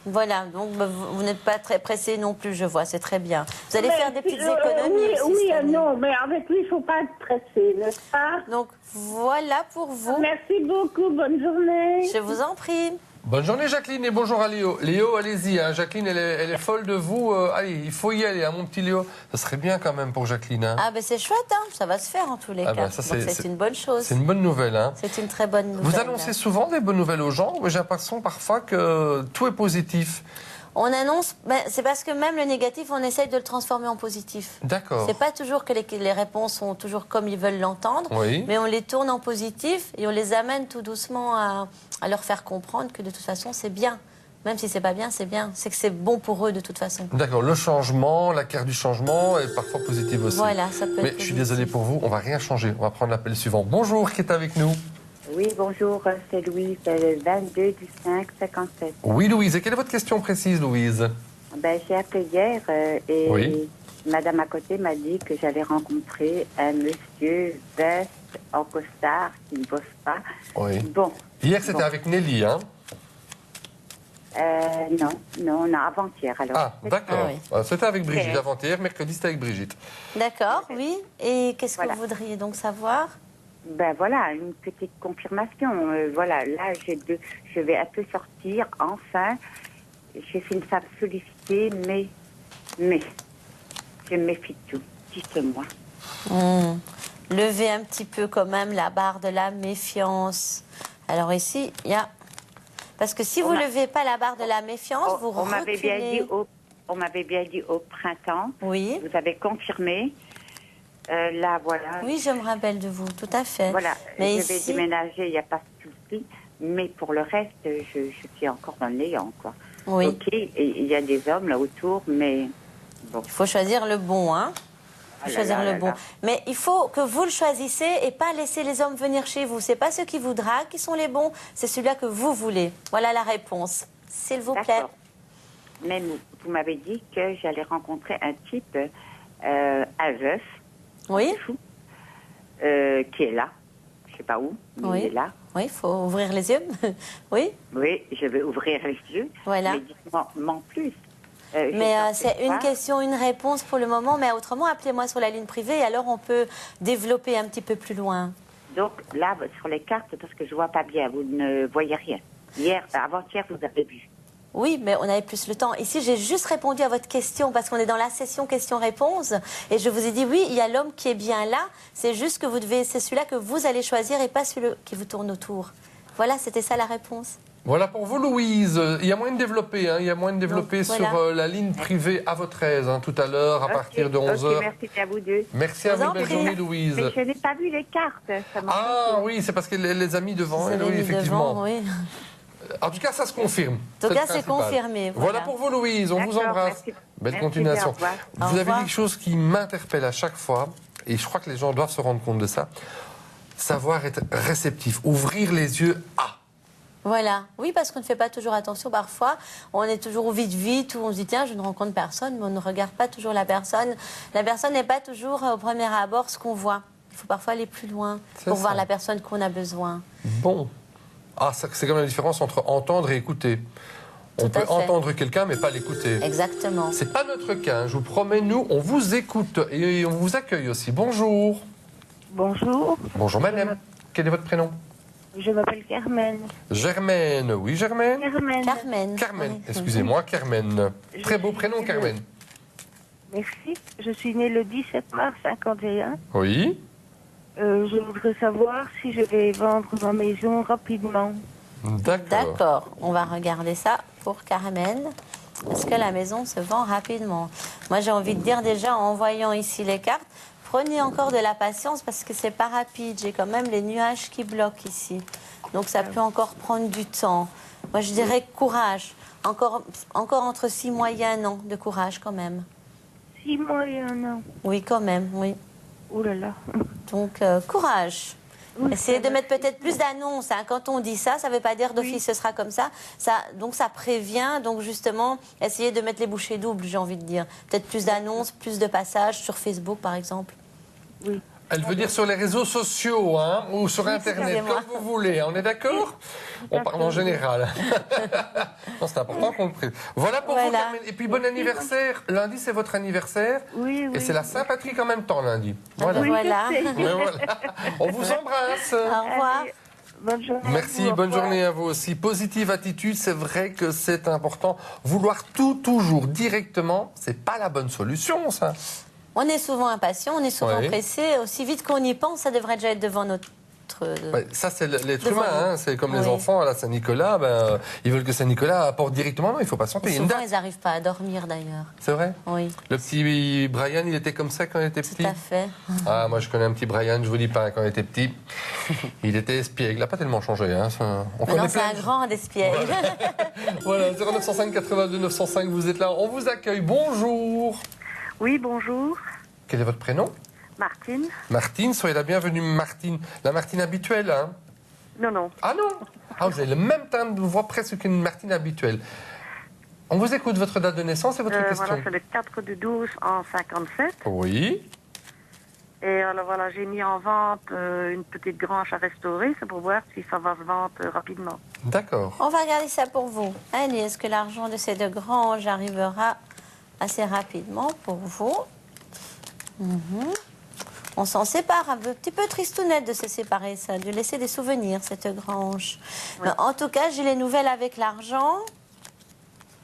Voilà, donc vous n'êtes pas très pressé non plus, je vois, c'est très bien. Vous allez faire des petites économies. Oui, non, mais avec lui, il ne faut pas être pressé, n'est-ce pas? Donc, voilà pour vous. Merci beaucoup, bonne journée. Je vous en prie. Bonne journée Jacqueline et bonjour à Léo. Léo, allez-y, hein. Jacqueline, elle est folle de vous. Allez, il faut y aller, hein, mon petit Léo. Ça serait bien quand même pour Jacqueline. Hein. Ah ben c'est chouette, hein. Ça va se faire en tous les cas. Ben, ça, c'est une bonne chose. C'est une bonne nouvelle. Hein. C'est une très bonne nouvelle. Vous annoncez souvent des bonnes nouvelles aux gens? J'ai l'impression parfois que tout est positif. On annonce, c'est parce que même le négatif, on essaye de le transformer en positif. D'accord. C'est pas toujours que les réponses sont toujours comme ils veulent l'entendre, mais on les tourne en positif et on les amène tout doucement à leur faire comprendre que de toute façon c'est bien. Même si c'est pas bien, c'est bien. C'est que c'est bon pour eux de toute façon. D'accord. Le changement, la carte du changement est parfois positive aussi. Voilà, ça peut être Mais je suis désolé pour vous, on va rien changer. On va prendre l'appel suivant. Bonjour, qui est avec nous? Oui, bonjour, c'est Louise, le 22 du 5 57. Oui, Louise. Et quelle est votre question précise, Louise? J'ai appelé hier et madame à côté m'a dit que j'allais rencontrer un monsieur 20 en costard, qui ne bosse pas. Oui. Bon. Hier, c'était avec Nelly, hein? Non, avant-hier alors. Ah, d'accord. C'était avec Brigitte Ok. avant-hier, mercredi, c'était avec Brigitte. D'accord, oui. Et qu'est-ce que vous voudriez donc savoir? Ben voilà, une petite confirmation. Voilà, là, je vais un peu sortir, enfin. Je suis une femme sollicitée, mais, je me méfie de tout. Dites-moi. Levez un petit peu quand même la barre de la méfiance. Alors ici, il y a... Parce que si vous ne levez pas la barre de la méfiance, vous on m'avait bien reculez. on m'avait bien dit au printemps. Oui. Vous avez confirmé. Là, voilà. Oui, je me rappelle de vous, tout à fait. Voilà, Mais je vais ici... déménager, il n'y a pas de souci. Mais pour le reste, je suis encore dans le néant, quoi. Oui. Ok, et il y a des hommes là autour, mais bon. Il faut choisir le bon, hein. Il faut choisir le bon. Mais il faut que vous le choisissez et pas laisser les hommes venir chez vous. C'est pas ceux qui vous draguent qui sont les bons, c'est celui-là que vous voulez. Voilà la réponse. S'il vous plaît. Même vous m'avez dit que j'allais rencontrer un type, un veuf. Oui. Qui est là. Je sais pas où, mais Oui. il est là. Oui, il faut ouvrir les yeux. Oui. Oui, je vais ouvrir les yeux. Voilà. Mais dites-moi en plus. Mais c'est une question, une réponse pour le moment. Mais autrement, appelez-moi sur la ligne privée et alors on peut développer un petit peu plus loin. Donc là, sur les cartes, parce que je vois pas bien, vous ne voyez rien. Avant-hier, vous avez vu. Oui, mais on avait plus le temps. Ici, j'ai juste répondu à votre question parce qu'on est dans la session questions-réponses. Et je vous ai dit, oui, il y a l'homme qui est bien là. C'est juste que c'est celui-là que vous allez choisir et pas celui qui vous tourne autour. Voilà, c'était ça la réponse. Voilà pour vous, Louise. Il y a moyen de développer, hein. Il y a moyen de développer Donc, sur voilà. la ligne privée à votre aise, hein, tout à l'heure, à partir de 11h. Merci à vous deux. Merci à vous, belle journée, Louise. Mais je n'ai pas vu les cartes. Ah oui, c'est parce que les amis devant, Vous oui, avez mis effectivement. devant, oui. En tout cas, ça se confirme. En tout cas, le c'est principal. confirmé. Voilà pour vous, Louise. On vous D'accord, embrasse. merci. Belle Merci continuation. bien, au revoir. Vous Au avez revoir. dit quelque chose qui m'interpelle à chaque fois, et je crois que les gens doivent se rendre compte de ça. Savoir être réceptif, ouvrir les yeux à. Voilà. Oui, parce qu'on ne fait pas toujours attention. Parfois, on est toujours vite, où on se dit, tiens, je ne rencontre personne, mais on ne regarde pas toujours la personne. La personne n'est pas toujours au premier abord ce qu'on voit. Il faut parfois aller plus loin pour voir la personne qu'on a besoin. Bon. Ah, c'est comme la différence entre entendre et écouter. On Tout à peut fait. entendre quelqu'un, mais pas l'écouter. Exactement. C'est pas notre cas, hein. Je vous promets, nous, on vous écoute et on vous accueille aussi. Bonjour. Bonjour. Bonjour, madame. Quel est votre prénom? Je m'appelle Carmen. Germaine. Oui, Germaine. Carmen. Carmen. Excusez-moi, Carmen. Très beau prénom, Carmen. Merci. Je suis née le 17 mars 51. Oui. Je voudrais savoir si je vais vendre ma maison rapidement. D'accord. On va regarder ça pour Carmen. Est-ce que la maison se vend rapidement? Moi, j'ai envie de dire déjà, en voyant ici les cartes, prenez encore de la patience parce que c'est pas rapide. J'ai quand même les nuages qui bloquent ici. Donc, ça peut encore prendre du temps. Moi, je dirais courage. Encore entre 6 mois et 1 an de courage quand même. 6 mois et 1 an. Oui, quand même, oui. Oh là là. Donc, courage. Essayez de mettre peut-être plus d'annonces. Hein. Quand on dit ça, ça ne veut pas dire d'office ce sera comme ça. Donc ça prévient. Donc justement, essayez de mettre les bouchées doubles, j'ai envie de dire. Peut-être plus d'annonces, plus de passages sur Facebook, par exemple. Oui. Elle veut dire sur les réseaux sociaux, hein, ou sur Internet, excusez-moi. comme vous voulez. On est d'accord? On parle en général. Non, c'est important qu'on le précise. Voilà pour vous, Carmen. Et puis, bon anniversaire. Lundi, c'est votre anniversaire. Oui, Et c'est la Saint-Patrick en même temps, lundi. Voilà. Voilà. Mais voilà. On vous embrasse. Au revoir. Bonne journée. Merci, bonne journée à vous aussi. Positive attitude, c'est vrai que c'est important. Vouloir tout, toujours, directement, c'est pas la bonne solution, ça. On est souvent impatient, on est souvent Oui. pressé. Aussi vite qu'on y pense, ça devrait déjà être devant notre... Ouais, ça, c'est l'être devant humain. nous. Hein. C'est comme les Oui. enfants à la Saint-Nicolas. Ils veulent que Saint-Nicolas apporte directement. Non, il ne faut pas s'en Et payer. Une souvent, date. ils n'arrivent pas à dormir, d'ailleurs. C'est vrai? Oui, Le petit Brian, il était comme ça quand il était petit? tout à fait. Ah, moi, je connais un petit Brian, je vous dis pas, quand il était petit. Il était espiègle. Il n'a pas tellement changé. Hein. On Maintenant, connaît c'est plein un de- grand espiègle. Voilà, 0905 82 905, vous êtes là. On vous accueille. Bonjour. Oui, bonjour. Quel est votre prénom? Martine. Martine, soyez la bienvenue, Martine. La Martine habituelle, hein? Non, non. Ah non? Ah, vous avez le même teint de voix presque qu'une Martine habituelle. On vous écoute, votre date de naissance et votre question. Voilà, c'est le 4 du 12 en 57. Oui. Et alors voilà, j'ai mis en vente une petite grange à restaurer, c'est pour voir si ça va se vendre rapidement. D'accord. On va regarder ça pour vous. Allez, est-ce que l'argent de ces deux granges arrivera assez rapidement pour vous? On s'en sépare un petit peu tristounette de se séparer, ça, de laisser des souvenirs, cette grange. Mais en tout cas, j'ai les nouvelles avec l'argent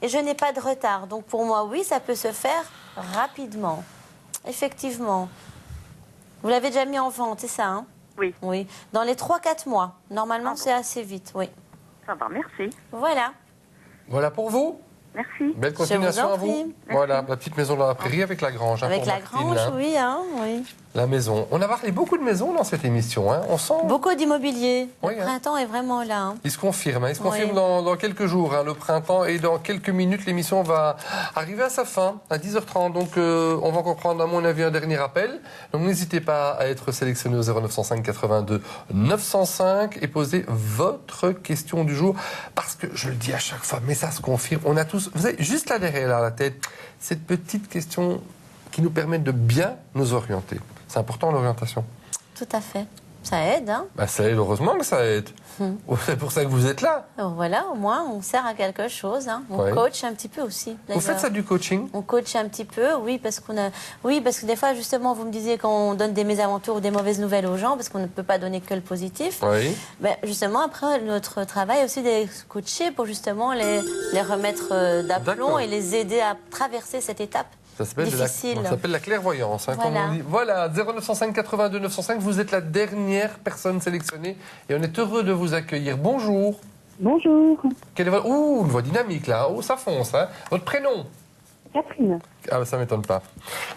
et je n'ai pas de retard. Donc pour moi, oui, ça peut se faire rapidement. Effectivement. Vous l'avez déjà mis en vente, c'est ça, hein? Oui. Oui. Dans les 3-4 mois. Normalement, c'est assez vite, oui. Ça va, merci. Voilà. Voilà pour vous. Merci. Belle continuation à vous. Merci. Voilà, la petite maison dans la prairie avec la grange. hein, Avec pour la Martine, grange, hein. oui, hein, oui. La maison. On a parlé beaucoup de maisons dans cette émission. Hein. On sent. Beaucoup d'immobilier. Oui, Le hein. printemps est vraiment là. hein. Il se confirme. Il se confirme Oui. dans quelques jours, hein, le printemps. Et dans quelques minutes, l'émission va arriver à sa fin, à 10h30. Donc, on va encore prendre, à mon avis, un dernier appel. Donc, n'hésitez pas à être sélectionné au 0905 82 905 et poser votre question du jour. Parce que, je le dis à chaque fois, mais ça se confirme. On a tous, vous avez juste là derrière la tête, cette petite question qui nous permet de bien nous orienter. C'est important, l'orientation. Tout à fait. Ça aide, hein. Bah, ça aide, heureusement que ça aide. C'est pour ça que vous êtes là. Donc voilà, au moins, on sert à quelque chose. Hein. On Ouais. coach un petit peu aussi. Vous faites ça du coaching? On coach un petit peu, oui, parce que des fois, justement, vous me disiez qu'on donne des mésaventures ou des mauvaises nouvelles aux gens, parce qu'on ne peut pas donner que le positif. Oui. Ben, justement, après, notre travail est aussi de les coacher pour justement les remettre d'aplomb D'accord. et les aider à traverser cette étape. Ça s'appelle difficile. ça s'appelle la clairvoyance, hein, Voilà. comme on dit. Voilà, 0905 82 905, vous êtes la dernière personne sélectionnée et on est heureux de vous accueillir. Bonjour. Bonjour. Quelle est votre... Ouh, une voix dynamique là. Oh, ça fonce. Hein. Votre prénom? Catherine. Ah, bah, ça m'étonne pas.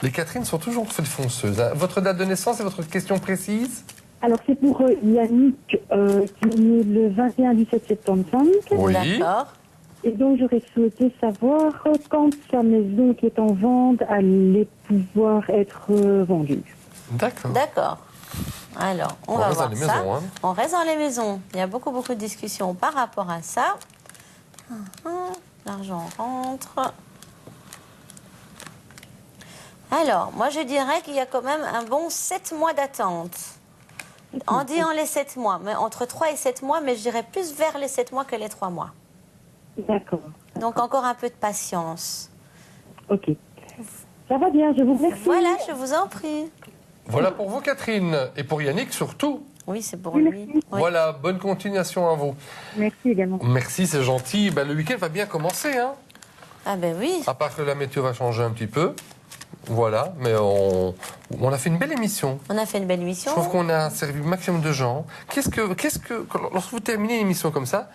Les Catherine sont toujours fonceuses. Hein. Votre date de naissance et votre question précise? Alors, c'est pour Yannick, qui est né le 21 du 7 75. Oui. D'accord. Et donc, j'aurais souhaité savoir quand sa maison qui est en vente allait pouvoir être vendue. D'accord. D'accord. Alors, on va reste voir dans les ça. maisons, hein. On reste dans les maisons. Il y a beaucoup de discussions par rapport à ça. L'argent rentre. Alors, moi, je dirais qu'il y a quand même un bon 7 mois d'attente. En disant les 7 mois, mais entre 3 et 7 mois, mais je dirais plus vers les 7 mois que les 3 mois. D'accord. Donc, encore un peu de patience. Ok. Ça va bien, je vous remercie. Voilà, je vous en prie. Voilà pour vous, Catherine. Et pour Yannick, surtout. Oui, c'est pour lui. Oui. Voilà, bonne continuation à vous. Merci également. Merci, c'est gentil. Ben, le week-end va bien commencer, hein. Ah ben oui. À part que la météo va changer un petit peu. Voilà, mais on a fait une belle émission. On a fait une belle émission. Je trouve qu'on a servi le maximum de gens. Lorsque vous terminez une émission comme ça,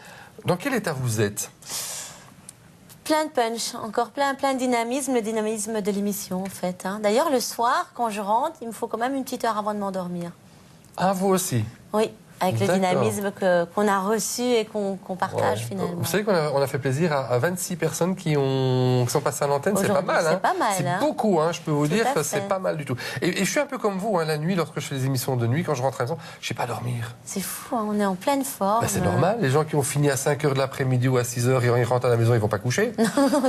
dans quel état vous êtes? Plein de punch, encore plein de dynamisme, le dynamisme de l'émission en fait. hein. D'ailleurs, le soir, quand je rentre, il me faut quand même une petite heure avant de m'endormir. Ah, vous aussi? Oui, avec le D'accord. dynamisme qu'on a reçu et qu'on partage Ouais. finalement. Vous savez qu'on a fait plaisir à 26 personnes qui sont passées à l'antenne, c'est pas Aujourd'hui, mal. c'est hein. pas mal, C'est hein. beaucoup, hein, je peux vous Tout dire à que fait. c'est pas mal du tout. Et je suis un peu comme vous, hein, la nuit, lorsque je fais les émissions de nuit, quand je rentre à la maison, je sais pas dormir. C'est fou, hein, on est en pleine forme. Ben, c'est normal, les gens qui ont fini à 5h de l'après-midi ou à 6h et ils rentrent à la maison, ils vont pas coucher.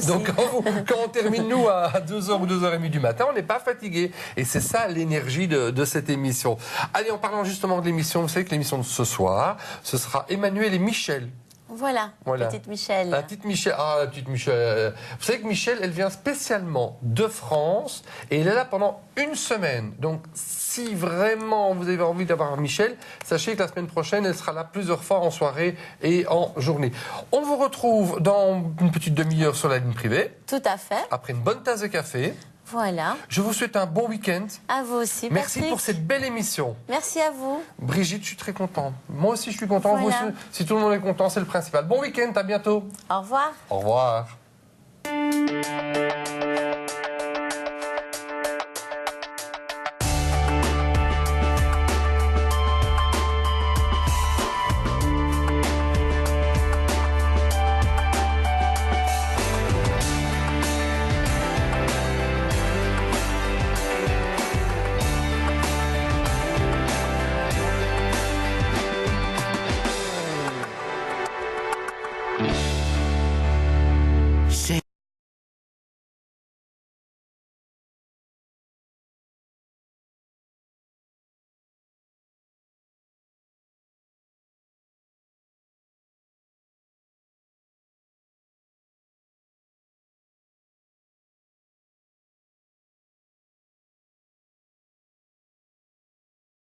Donc quand on termine nous à 2h ou 2h30 du matin, on n'est pas fatigué. Et c'est ça l'énergie de cette émission. Allez, en parlant justement de l'émission, vous savez que l'émission de ce soir, ce sera Emmanuel et Michel. Voilà, petite Michel. La petite Michel. Ah, la petite Michel. Vous savez que Michel, elle vient spécialement de France et elle est là pendant une semaine. Donc, si vraiment vous avez envie d'avoir Michel, sachez que la semaine prochaine, elle sera là plusieurs fois en soirée et en journée. On vous retrouve dans une petite demi-heure sur la ligne privée. Tout à fait. Après une bonne tasse de café. Voilà. Je vous souhaite un bon week-end. À vous aussi, Merci Patrick. pour cette belle émission. Merci à vous. Brigitte, je suis très content. Moi aussi, je suis content. Voilà. Vous aussi, si tout le monde est content, c'est le principal. Bon week-end, à bientôt. Au revoir. Au revoir.